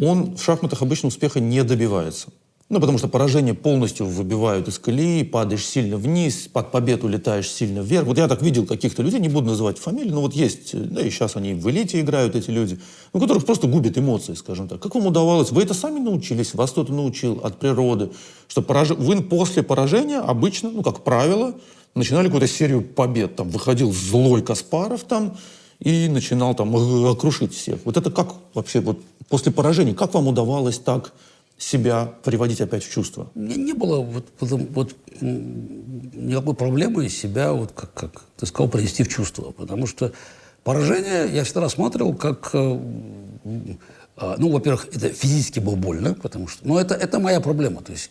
он в шахматах обычно успеха не добивается. Ну, потому что поражения полностью выбивают из колеи, падаешь сильно вниз, под победу летаешь сильно вверх. Вот я так видел каких-то людей, не буду называть фамилии, но вот есть, да и сейчас они в элите играют, эти люди, у которых просто губят эмоции, скажем так. Как вам удавалось? Вы это сами научились? Вас кто-то научил от природы? Что вы после поражения обычно, ну, как правило, начинали какую-то серию побед. Там выходил злой Каспаров там и начинал там окрушить всех. Вот это как вообще вот после поражения, как вам удавалось так себя приводить опять в чувство? У меня не было никакой проблемы себя, вот как ты сказал, привести в чувство. Потому что поражение я всегда рассматривал как... ну, во-первых, это физически было больно, потому что... Но это моя проблема. То есть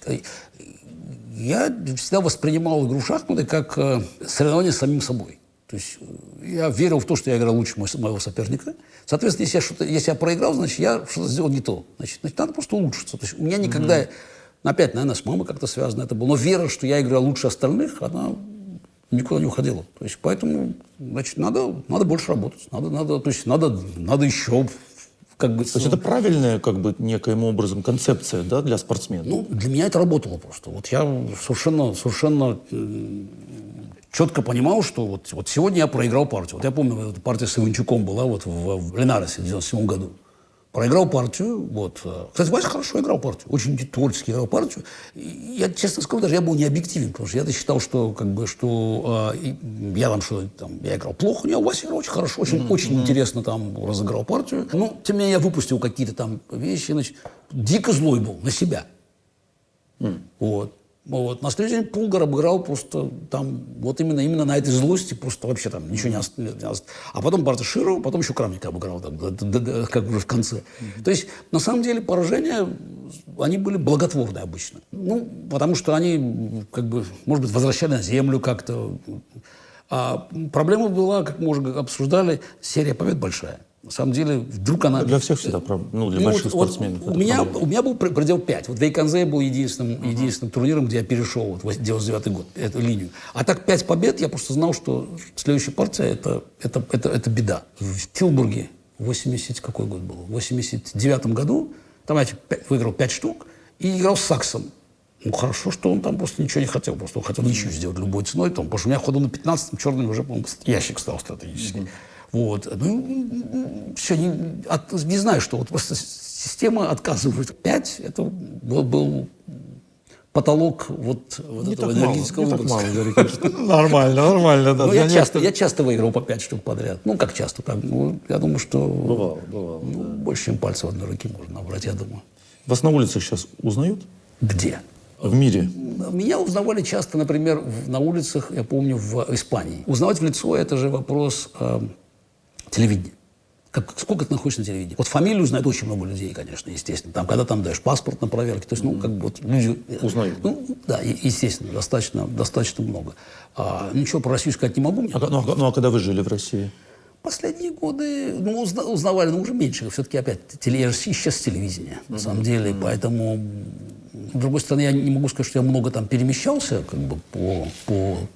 я всегда воспринимал игру в шахматы как соревнование с самим собой. То есть я верил в то, что я играл лучше моего соперника. Соответственно, если я проиграл, значит, я что-то сделал не то. Значит, надо просто улучшиться. То есть у меня никогда, опять, наверное, с мамой как-то связано это было, но вера, что я играю лучше остальных, она никуда не уходила. То есть поэтому, значит, надо больше работать. Надо еще... Как бы, то есть это правильная, как бы, некоим образом концепция, да, для спортсмена? Ну, для меня это работало просто. Вот я совершенно четко понимал, что вот сегодня я проиграл партию. Вот я помню, эта партия с Иванчуком была вот в Линарисе в 97 году. Проиграл партию, вот. Кстати, Вася хорошо играл партию, очень творчески играл партию. И я, честно скажу, даже я был не объективен, потому что я считал, что, как бы, что я там что-то там, я играл плохо, нет, Вася играл очень хорошо, очень интересно там разыграл партию. Ну, тем не менее, я выпустил какие-то там вещи, значит, дико злой был на себя. Вот. На следующий день Пулгар обыграл просто там, вот именно на этой злости просто вообще там ничего не осталось. А потом партия Широва, потом еще Крамника обыграл, там, как уже в конце. То есть, на самом деле, поражения, они были благотворные обычно. Ну, потому что они, как бы, может быть, возвращали на землю как-то. А проблема была, как мы уже обсуждали, серия побед большая. На самом деле, вдруг она... Для всех всегда, ну, для больших спортсменов. У меня был предел 5. Вот Вейконзе был единственным турниром, где я перешел, вот, 99-й год, эту линию. А так 5 побед, я просто знал, что следующая партия это беда. В Тилбурге, 80 какой год был? В 89-м году, там я выиграл 5 штук и играл с Саксом. Ну, хорошо, что он там просто ничего не хотел. Просто он хотел ничью сделать любой ценой. Там, потому что у меня ходу на 15-м черный уже, по-моему, ящик стал стратегически. Вот. Ну, все, не знаю, что. Вот просто система отказывает. 5 – это был потолок вот этого энергетического выброса. Нормально, да. Ну, я часто выиграл по 5 штук подряд. Ну, как часто? Так, ну, я думаю, что... Бывало. Больше, чем пальцы в одной руке можно набрать, я думаю. Вас на улицах сейчас узнают? Где? В мире? Меня узнавали часто, например, на улицах, я помню, в Испании. Узнавать в лицо – это же вопрос телевидения. Сколько ты находишься на телевидении? Вот фамилию знает очень много людей, конечно, естественно. Там, когда там даешь паспорт на проверке, то есть, ну, как бы вот люди... Узнают. Ну, да, естественно, достаточно много. Ничего про Россию сказать не могу. А когда вы жили в России? Последние годы, ну, узнавали, но уже меньше. Все-таки опять, я же исчез с телевидения, на самом деле, поэтому... С другой стороны, я не могу сказать, что я много там перемещался как бы,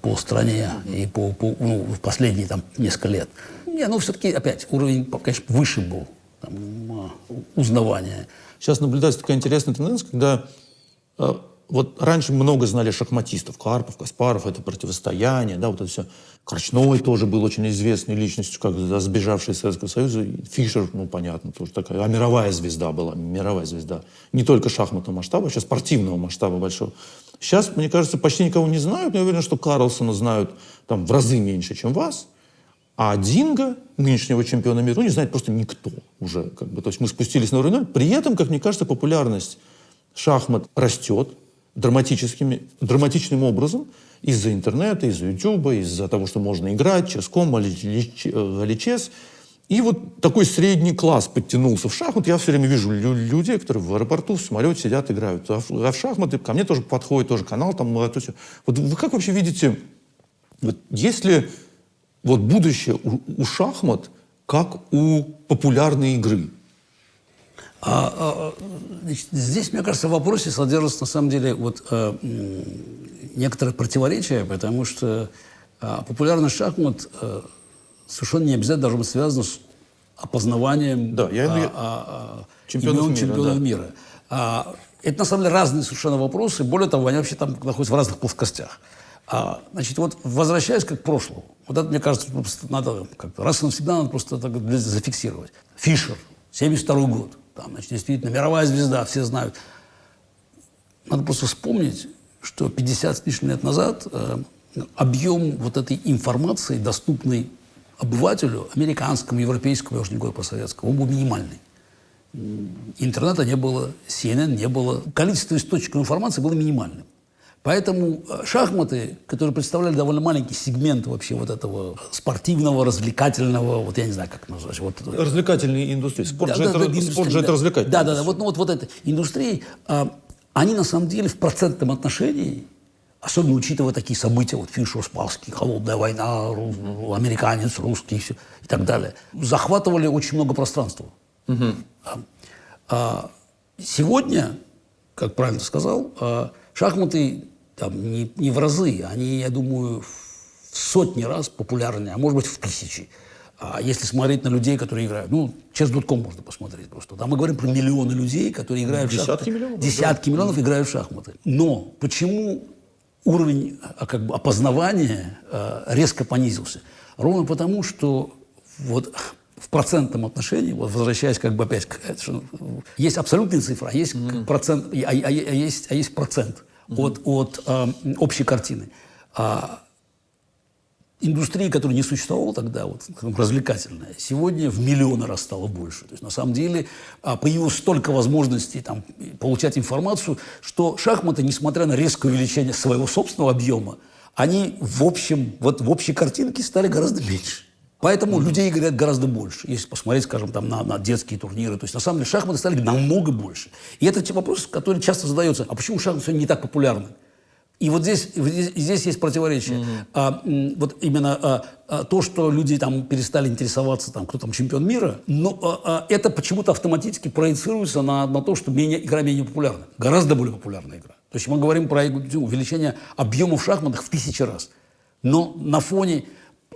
по стране и в последние там, несколько лет. Ну, все-таки, опять, уровень, конечно, выше был там, узнавания. Сейчас наблюдается такая интересная тенденция, когда вот раньше много знали шахматистов. Карпов, Каспаров, это противостояние, да, вот это все. Корчной тоже был очень известной личностью, как сбежавший из Советского Союза. Фишер, ну, понятно, тоже такая. А мировая звезда была, мировая звезда. Не только шахматного масштаба, сейчас спортивного масштаба большого. Сейчас, мне кажется, почти никого не знают. Я уверен, что Карлсона знают там в разы меньше, чем вас. А Динго, нынешнего чемпиона мира, ну, не знает просто никто уже. Как бы. То есть мы спустились на уровень 0. При этом, как мне кажется, популярность шахмат растет драматичным образом из-за интернета, из-за Ютуба, из-за того, что можно играть, ческом, галичес. И вот такой средний класс подтянулся в шахмат. Я все время вижу людей, которые в аэропорту, в самолете сидят, играют. А в шахматы ко мне тоже подходит, тоже канал там. Вот вы как вообще видите, вот если вот будущее у шахмат, как у популярной игры? Значит, здесь, мне кажется, в вопросе содержится, на самом деле, вот, некоторые противоречия, потому что популярность шахмат совершенно не обязательно должна быть связана с опознаванием чемпионов мира. Это, на самом деле, разные совершенно вопросы. Более того, они вообще там находятся в разных плоскостях. Значит, вот возвращаясь к прошлому, вот это, мне кажется, просто надо как-то раз и навсегда надо просто так зафиксировать. Фишер, 1972 год. Там, значит, действительно, мировая звезда, все знают. Надо просто вспомнить, что 50 с лишним лет назад объем вот этой информации, доступной обывателю, американскому, европейскому, я уже не говорю про советскому, он был минимальный. Интернета не было, CNN не было. Количество источников информации было минимальным. Поэтому шахматы, которые представляли довольно маленький сегмент вообще вот этого спортивного, развлекательного, вот я не знаю, как назвать. Вот, развлекательной индустрии. Спорт же это развлекательная. Да. Вот этой индустрии, они на самом деле в процентном отношении, особенно учитывая такие события, вот Фишер, Спасский, холодная война, американец, русский и так далее, захватывали очень много пространства. Сегодня, как правильно сказал, шахматы там, не в разы, они, я думаю, в сотни раз популярнее, а может быть в тысячи. Если смотреть на людей, которые играют, ну, chess.com можно посмотреть просто. Там мы говорим про миллионы людей, которые играют в шахматы. Десятки миллионов играют в шахматы. Но почему уровень как бы, опознавания резко понизился? Ровно потому, что вот в процентном отношении, вот возвращаясь как бы опять, есть абсолютная цифра, а есть процент, есть процент от общей картины. Индустрии, которая не существовала тогда, вот, развлекательная, сегодня в миллионы раз стало больше. То есть, на самом деле, появилось столько возможностей там, получать информацию, что шахматы, несмотря на резкое увеличение своего собственного объема, они в общей картинке стали гораздо меньше. Поэтому людей играют гораздо больше. Если посмотреть, скажем, там, на детские турниры. То есть, на самом деле, шахматы стали намного больше. И это те вопросы, которые часто задаются. А почему шахматы сегодня не так популярны? И вот здесь есть противоречие. Вот именно то, что люди там перестали интересоваться, там, кто там чемпион мира, но это почему-то автоматически проецируется на то, что игра менее популярна. Гораздо более популярная игра. То есть мы говорим про увеличение объемов в шахматах в 1000 раз. Но на фоне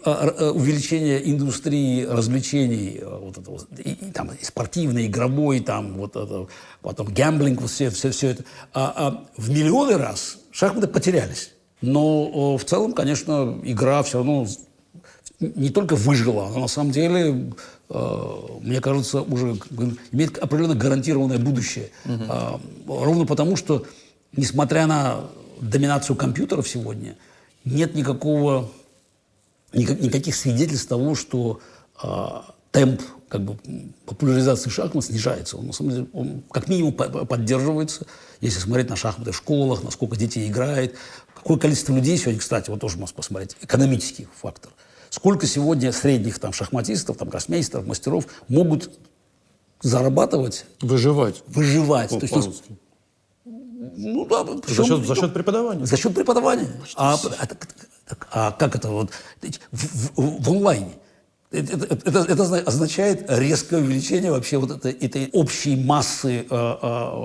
увеличения индустрии развлечений, вот это, и спортивной, игровой, там, вот это, потом гэмблинг, вот все это, в миллионы раз шахматы потерялись. Но в целом, конечно, игра все равно не только выжила, но на самом деле, мне кажется, уже имеет определенно гарантированное будущее. Ровно потому, что, несмотря на доминацию компьютеров сегодня, нет никаких свидетельств того, что темп как бы, популяризации шахмат снижается. Он, на самом деле, он как минимум поддерживается. Если смотреть на шахматы в школах, насколько детей играет, какое количество людей сегодня, кстати, вот тоже можно посмотреть, экономический фактор. Сколько сегодня средних там, шахматистов, там, гроссмейстеров, мастеров могут зарабатывать? Выживать. То есть, ну, да, за счет преподавания. За счет преподавания. А как это вот в онлайне? Это означает резкое увеличение вообще вот этой общей массы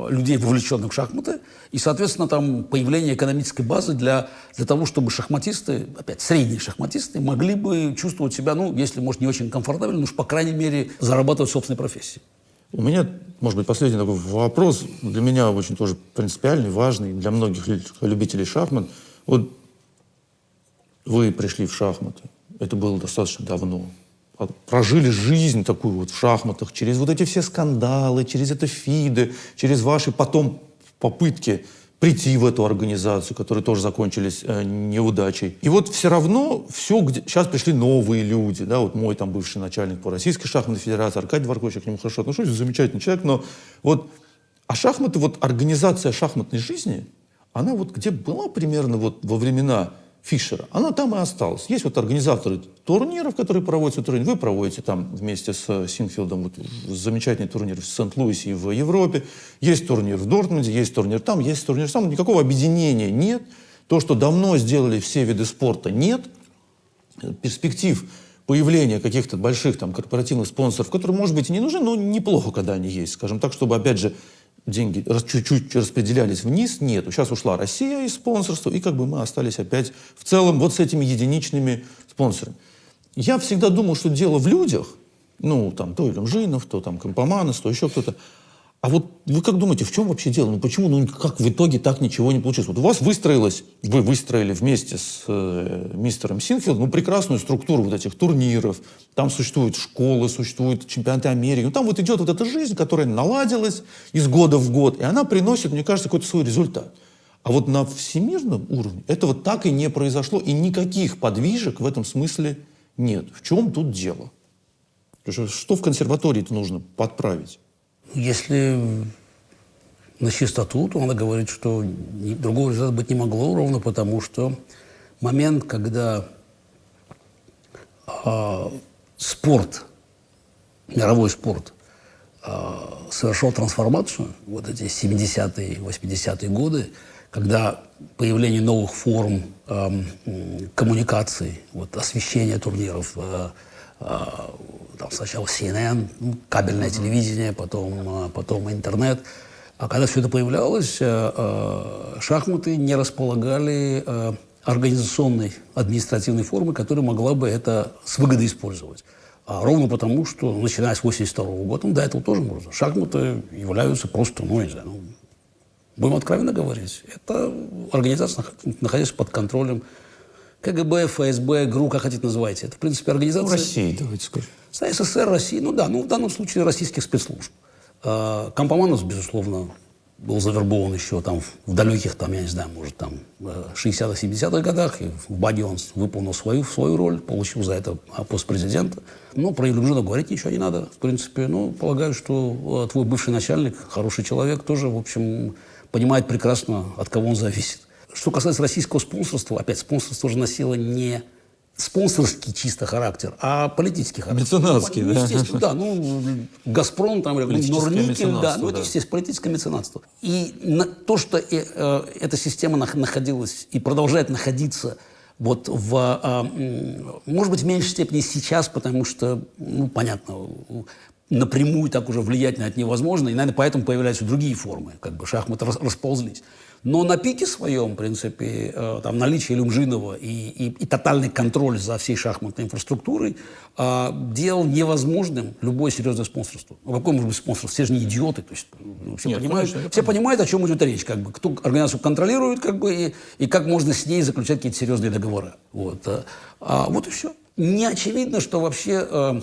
людей, вовлеченных в шахматы, и, соответственно, там появление экономической базы для того, чтобы шахматисты, опять средние шахматисты, могли бы чувствовать себя, ну, если, может, не очень комфортабельно, но уж, по крайней мере, зарабатывать в собственной профессии. У меня, может быть, последний такой вопрос, для меня очень тоже принципиальный, важный, для многих любителей шахмат. Вот вы пришли в шахматы, это было достаточно давно. Прожили жизнь такую вот в шахматах, через вот эти все скандалы, через это ФИДы, через ваши потом попытки прийти в эту организацию, которые тоже закончились неудачей. И вот все равно все, сейчас пришли новые люди, да, вот мой там бывший начальник по Российской шахматной федерации, Аркадий Варкович, я к нему хорошо отношусь, замечательный человек, но вот, а шахматы, вот организация шахматной жизни, она вот где была примерно вот во времена Фишера, она там и осталась. Есть вот организаторы турниров, которые проводятся турнир. Вы проводите там вместе с Синфилдом вот, замечательный турнир в Сент-Луисе и в Европе. Есть турнир в Дортмунде, есть турнир там, есть турнир там. Никакого объединения нет. То, что давно сделали все виды спорта, нет. Перспектив появления каких-то больших там корпоративных спонсоров, которые, может быть, и не нужны, но неплохо, когда они есть. Скажем так, чтобы, опять же, деньги чуть-чуть распределялись вниз, нет. Сейчас ушла Россия из спонсорства, и как бы мы остались опять в целом вот с этими единичными спонсорами. Я всегда думал, что дело в людях, ну, там, то Илюмжинов, то там Компоманос, то еще кто-то. А вот вы как думаете, в чем вообще дело? Ну, почему, ну, как в итоге так ничего не получилось? Вот у вас вы выстроили вместе с мистером Синфилдом, ну, прекрасную структуру вот этих турниров. Там существуют школы, существуют чемпионаты Америки. Ну, там вот идет вот эта жизнь, которая наладилась из года в год, и она приносит, мне кажется, какой-то свой результат. А вот на всемирном уровне это вот так и не произошло, и никаких подвижек в этом смысле нет. В чем тут дело? Что в консерватории-то нужно подправить? Если на чистоту, то надо говорить, что другого результата быть не могло, ровно потому, что момент, когда спорт, мировой спорт, совершил трансформацию, вот эти 70-е, 80-е годы, когда появление новых форм коммуникации, вот, освещения турниров, там сначала CNN, кабельное телевидение, потом интернет. А когда все это появлялось, шахматы не располагали организационной, административной формы, которая могла бы это с выгодой использовать. А ровно потому, что, начиная с 1982 года, до этого тоже можно. Шахматы являются просто, ну, не знаю, ну, будем откровенно говорить, это организация, находящаяся под контролем КГБ, ФСБ, ГРУ, как хотите называйте. Это, в принципе, организация... Ну, России, давайте скажем. СССР, России, ну да, ну в данном случае российских спецслужб. Компоманос, безусловно, был завербован еще там в далеких, там, я не знаю, может, там, 60-х, 70-х годах. И в БАГе он выполнил свою роль, получил за это пост президента. Но про Илюмжинова говорить ничего не надо, в принципе. Ну, полагаю, что твой бывший начальник, хороший человек, тоже, в общем, понимает прекрасно, от кого он зависит. Что касается российского спонсорства, опять, спонсорство уже носило не спонсорский чисто характер, а политический характер. Меценатский, ну, да? Естественно, да. Ну, «Газпром», там, Норникель, да. Ну, это, да. естественно, политическое меценатство. И то, что эта система находилась и продолжает находиться вот может быть, в меньшей степени сейчас, потому что, ну, понятно, напрямую так уже влиять на это невозможно, и, наверное, поэтому появляются другие формы, как бы шахматы расползлись. Но на пике своем, в принципе, там, наличие Илюмжинова и тотальный контроль за всей шахматной инфраструктурой делал невозможным любое серьезное спонсорство. Ну, какое может быть спонсорство? Все же не идиоты. То есть, все понимают, о чем идет речь. Как бы, кто организацию контролирует, как бы, и как можно с ней заключать какие-то серьезные договоры. Вот, вот и все. Не очевидно, что вообще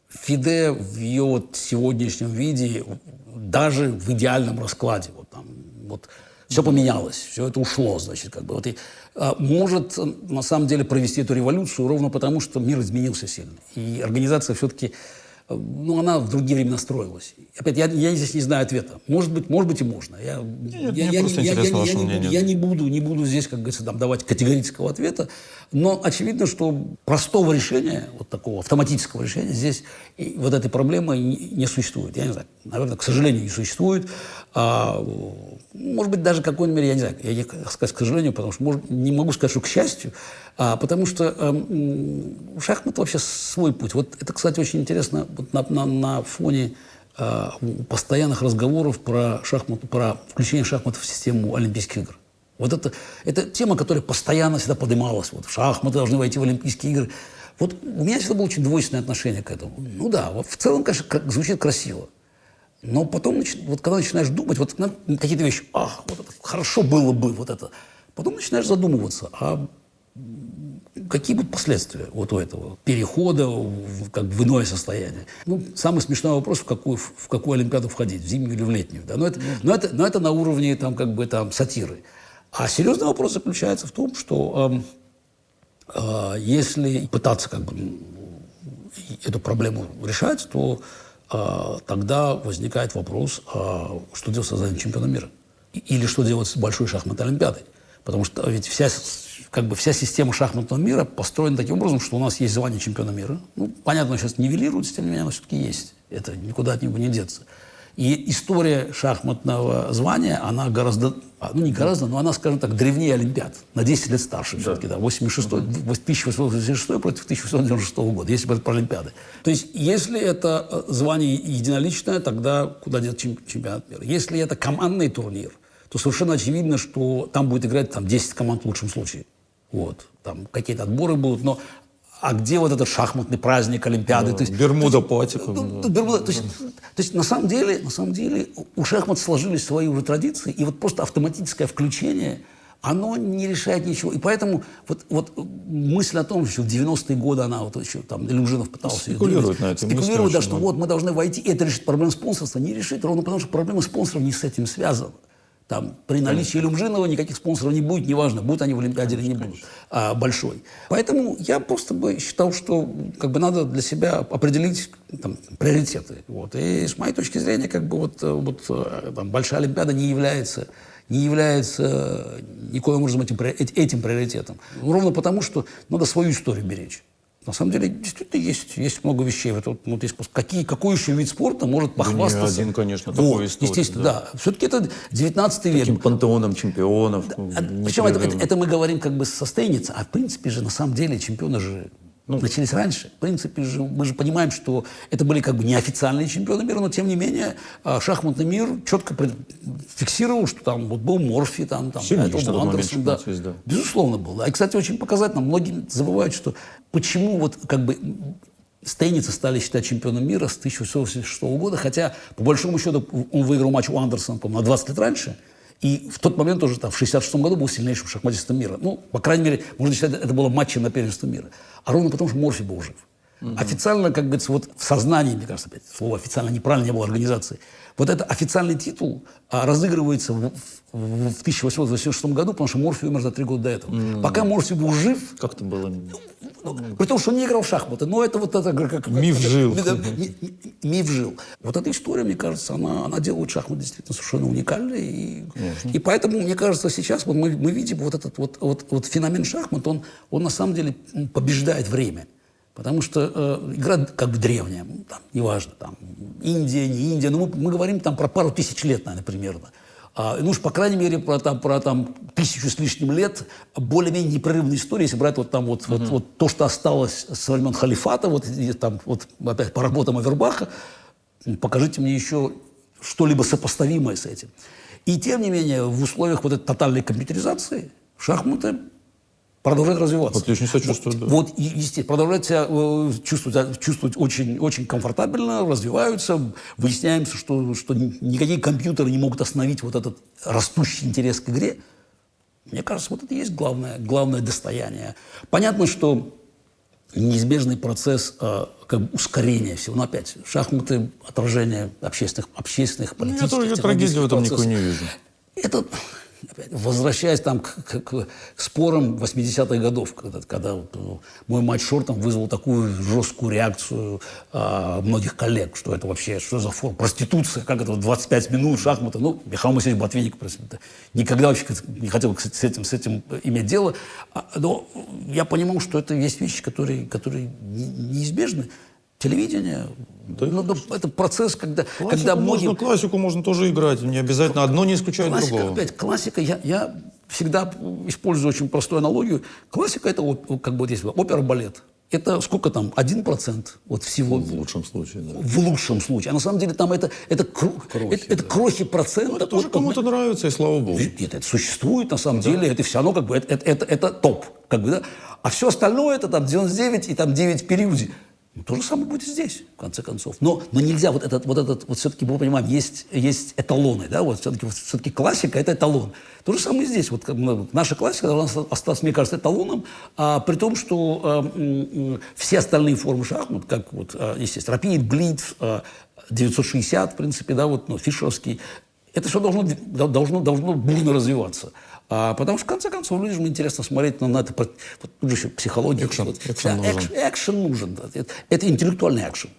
ФИДЕ в ее вот сегодняшнем виде, даже в идеальном раскладе, вот там, вот, все поменялось, все это ушло, значит, как бы. Вот, и, может, на самом деле, провести эту революцию ровно потому, что мир изменился сильно. И организация все-таки, ну, она в другие времена строилась. Опять, я здесь не знаю ответа. Может быть и можно. Я не буду здесь, как говорится, там, давать категорического ответа. Но очевидно, что простого решения, вот такого автоматического решения здесь вот этой проблемы не существует. Я не знаю, наверное, к сожалению, не существует. Может быть, даже в какой-то мере, я не знаю, я не сказать к сожалению, потому что не могу сказать, что к счастью, потому что шахматы вообще свой путь. Вот это, кстати, очень интересно вот на фоне постоянных разговоров про включение шахматов в систему Олимпийских игр. Вот это тема, которая постоянно всегда поднималась. Вот шахматы должны войти в Олимпийские игры. Вот у меня всегда было очень двойственное отношение к этому. Ну да, в целом, конечно, звучит красиво. Но потом, вот когда начинаешь думать, вот какие-то вещи, ах, вот это хорошо было бы, вот это. Потом начинаешь задумываться, а какие будут последствия вот у этого перехода как в иное состояние? Ну, самый смешной вопрос, в какую Олимпиаду входить, в зимнюю или в летнюю. Да? Но это на уровне там, как бы, там, сатиры. А серьезный вопрос заключается в том, что если пытаться как бы эту проблему решать, то тогда возникает вопрос, что делать с созданием чемпиона мира? Или что делать с большой шахматной Олимпиадой? Потому что ведь вся система шахматного мира построена таким образом, что у нас есть звание чемпиона мира. Ну, понятно, сейчас нивелируется, тем не менее, оно все-таки есть. Это никуда от него не деться. И история шахматного звания, она гораздо, ну не гораздо, но она, скажем так, древнее Олимпиад. На 10 лет старше все-таки, да. 1886 против 1896 года, если это про Олимпиады. То есть, если это звание единоличное, тогда куда деть чемпионат мира? Если это командный турнир, то совершенно очевидно, что там будет играть 10 команд в лучшем случае. Вот. Там какие-то отборы будут, но а где вот этот шахматный праздник Олимпиады? Да, Бермуда-пати. То есть на самом деле у шахмат сложились свои уже традиции, и вот просто автоматическое включение, оно не решает ничего. И поэтому вот мысль о том, что в 90-е годы она вот еще там Илюмжинов пытался... Спекулирует на этой мысли. Спекулирует, да, что вот мы должны войти, и это решит проблему спонсорства. Не решит, ровно потому, что проблема спонсоров не с этим связана. Там, при наличии Илюмжинова никаких спонсоров не будет, неважно, будут они в Олимпиаде или не будут, большой. Поэтому я просто бы считал, что как бы надо для себя определить там, приоритеты. Вот. И с моей точки зрения, как бы там, большая Олимпиада не является никоим образом этим приоритетом. Ровно потому, что надо свою историю беречь. На самом деле, действительно, есть много вещей. Какой еще вид спорта может похвастаться? Да не один, конечно, такой истории. Естественно, да. Все-таки это 19 век. Таким пантеоном чемпионов. Причем это мы говорим как бы со стейница, а в принципе же, на самом деле, чемпионы же начались раньше. В принципе же, мы же понимаем, что это были как бы неофициальные чемпионы мира, но тем не менее шахматный мир четко фиксировал, что там вот был Морфи, там был Андерсон. Да. Безусловно, был. Да. И, кстати, очень показательно, многие забывают, что почему вот как бы стейницы стали считать чемпионом мира с 1886 года, хотя, по большому счету, он выиграл матч у Андерсона, по-моему, на 20 лет раньше. И в тот момент уже там, в 1966 году был сильнейшим шахматистом мира. Ну, по крайней мере, можно считать, это было матчем на первенство мира. А ровно потому, что Морфи был жив. Официально, как говорится, вот в сознании, мне кажется, опять, слово официально неправильно, не было организации. Вот этот официальный титул разыгрывается в 1886 году, потому что Морфи умер за 3 года до этого. Пока Морфи был жив... Как-то было... При том, что он не играл в шахматы, но это вот это... Миф жил. Миф жил. Вот эта история, мне кажется, она делает шахматы действительно совершенно уникальной. И поэтому, мне кажется, сейчас вот мы видим вот этот вот феномен шахмат, он на самом деле побеждает время. Потому что игра как бы древняя, там, неважно, там, Индия, не Индия, но мы говорим там про пару тысяч лет, наверное, примерно. Ну уж, по крайней мере, про 1000 с лишним лет более-менее непрерывной истории, если брать вот то, что осталось со времен халифата, опять по работам Авербаха, покажите мне еще что-либо сопоставимое с этим. И тем не менее, в условиях вот этой тотальной компьютеризации шахматы продолжают развиваться. Отлично себя чувствуют, да. Вот, естественно, продолжают себя чувствовать очень, очень комфортабельно, развиваются. Выясняется, что никакие компьютеры не могут остановить вот этот растущий интерес к игре. Мне кажется, вот это и есть главное достояние. Понятно, что неизбежный процесс как бы ускорения всего. Но опять, шахматы, отражение общественных, политических, я трагедию в этом никакой не вижу. Это... Возвращаясь там к спорам 80-х годов, когда мой матч шортом вызвал такую жесткую реакцию многих коллег, что это вообще, что за форма, проституция, как это, 25 минут шахматы. Ну, Михаил Моисеевич Ботвинник никогда вообще не хотел с этим иметь дело. Но я понимал, что это есть вещи, которые неизбежны. Телевидение, это процесс, когда многие... Классику можно тоже играть, не обязательно одно не исключает другого. Опять, классика, я всегда использую очень простую аналогию. Классика — это как бы здесь опера-балет. это сколько там? 1% вот всего. В лучшем случае, да. В лучшем случае. А на самом деле там это крохи процента. Это тоже кому-то нравится, и слава богу. Нет, это существует на самом деле, это все равно как бы, это топ. Как бы, да? А все остальное это там 99 и там 9 в периоде. Ну, то же самое будет и здесь, в конце концов. Но нельзя вот все-таки, мы понимаем, есть эталоны, да, вот все-таки классика – это эталон. То же самое и здесь. Вот наша классика должна остаться, мне кажется, эталоном, при том, что все остальные формы шахмат, как вот, естественно, Рапид, Блиц, 960, в принципе, да, вот, фишеровский, это все должно бурно развиваться. Потому что, в конце концов, людям интересно смотреть на это. Вот тут же еще психология. Экшен нужен. Да. Это интеллектуальный экшен.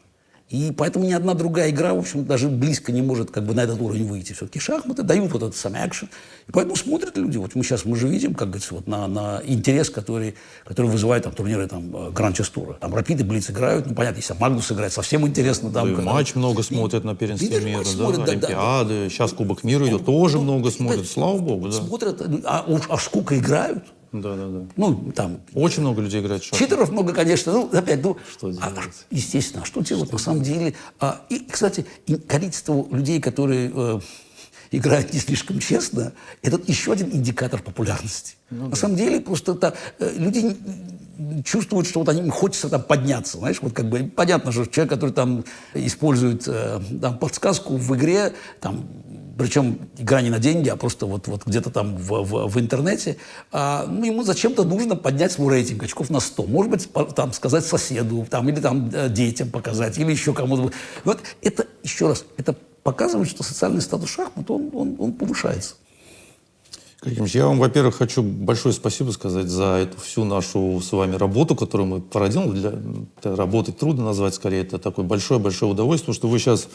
И поэтому ни одна другая игра, в общем, даже близко не может как бы на этот уровень выйти. Все-таки шахматы дают вот этот самый экшен. И поэтому смотрят люди. Вот мы же видим, как говорится, вот на интерес, который вызывает там, турниры там, Гранд-Чес-тура. Там Рапид и Блиц играют. Ну, понятно, если Магнус играет, совсем интересно. Там, матч много смотрят на первенстве мира, да, Олимпиады. Сейчас Кубок мира идет, тоже много смотрят. Слава богу, да. Смотрят, а сколько играют. Да. Ну, там... Очень много людей играет в шахматы. Читеров много, конечно. Ну, опять, что делать? Естественно, что делать на самом деле? И, кстати, количество людей, которые играют не слишком честно, это еще один индикатор популярности. На самом деле, просто люди чувствуют, что вот им хочется там подняться, знаешь, вот как бы понятно, что человек, который там использует там, подсказку в игре, там, причем игра не на деньги, а просто вот где-то там в интернете, ему зачем-то нужно поднять свой рейтинг очков на 100. Может быть, там сказать соседу, там, или там детям показать, или еще кому-то. Вот это, еще раз, это показывает, что социальный статус шахмат, он повышается. Какимович, я вам, во-первых, хочу большое спасибо сказать за эту всю нашу с вами работу, которую мы проделали. Работать трудно назвать, скорее, это такое большое-большое удовольствие, что вы сейчас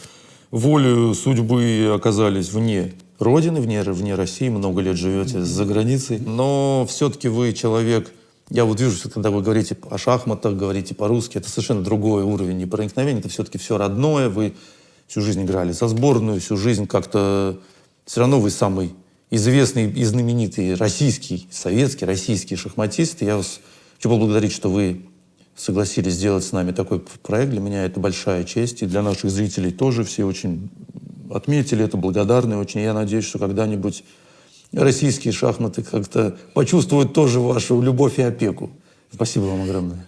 волею судьбы оказались вне Родины, вне России, много лет живете за границей. Но все-таки вы человек, я вот вижу, что когда вы говорите о шахматах, говорите по-русски, это совершенно другой уровень непроникновения, это все-таки все родное, вы всю жизнь играли за сборную, всю жизнь как-то... Все равно вы самый известный и знаменитый российский шахматист. Я вас хочу поблагодарить, что вы согласились сделать с нами такой проект. Для меня это большая честь. И для наших зрителей тоже все очень отметили это, благодарны очень. Я надеюсь, что когда-нибудь российские шахматы как-то почувствуют тоже вашу любовь и опеку. Спасибо вам огромное.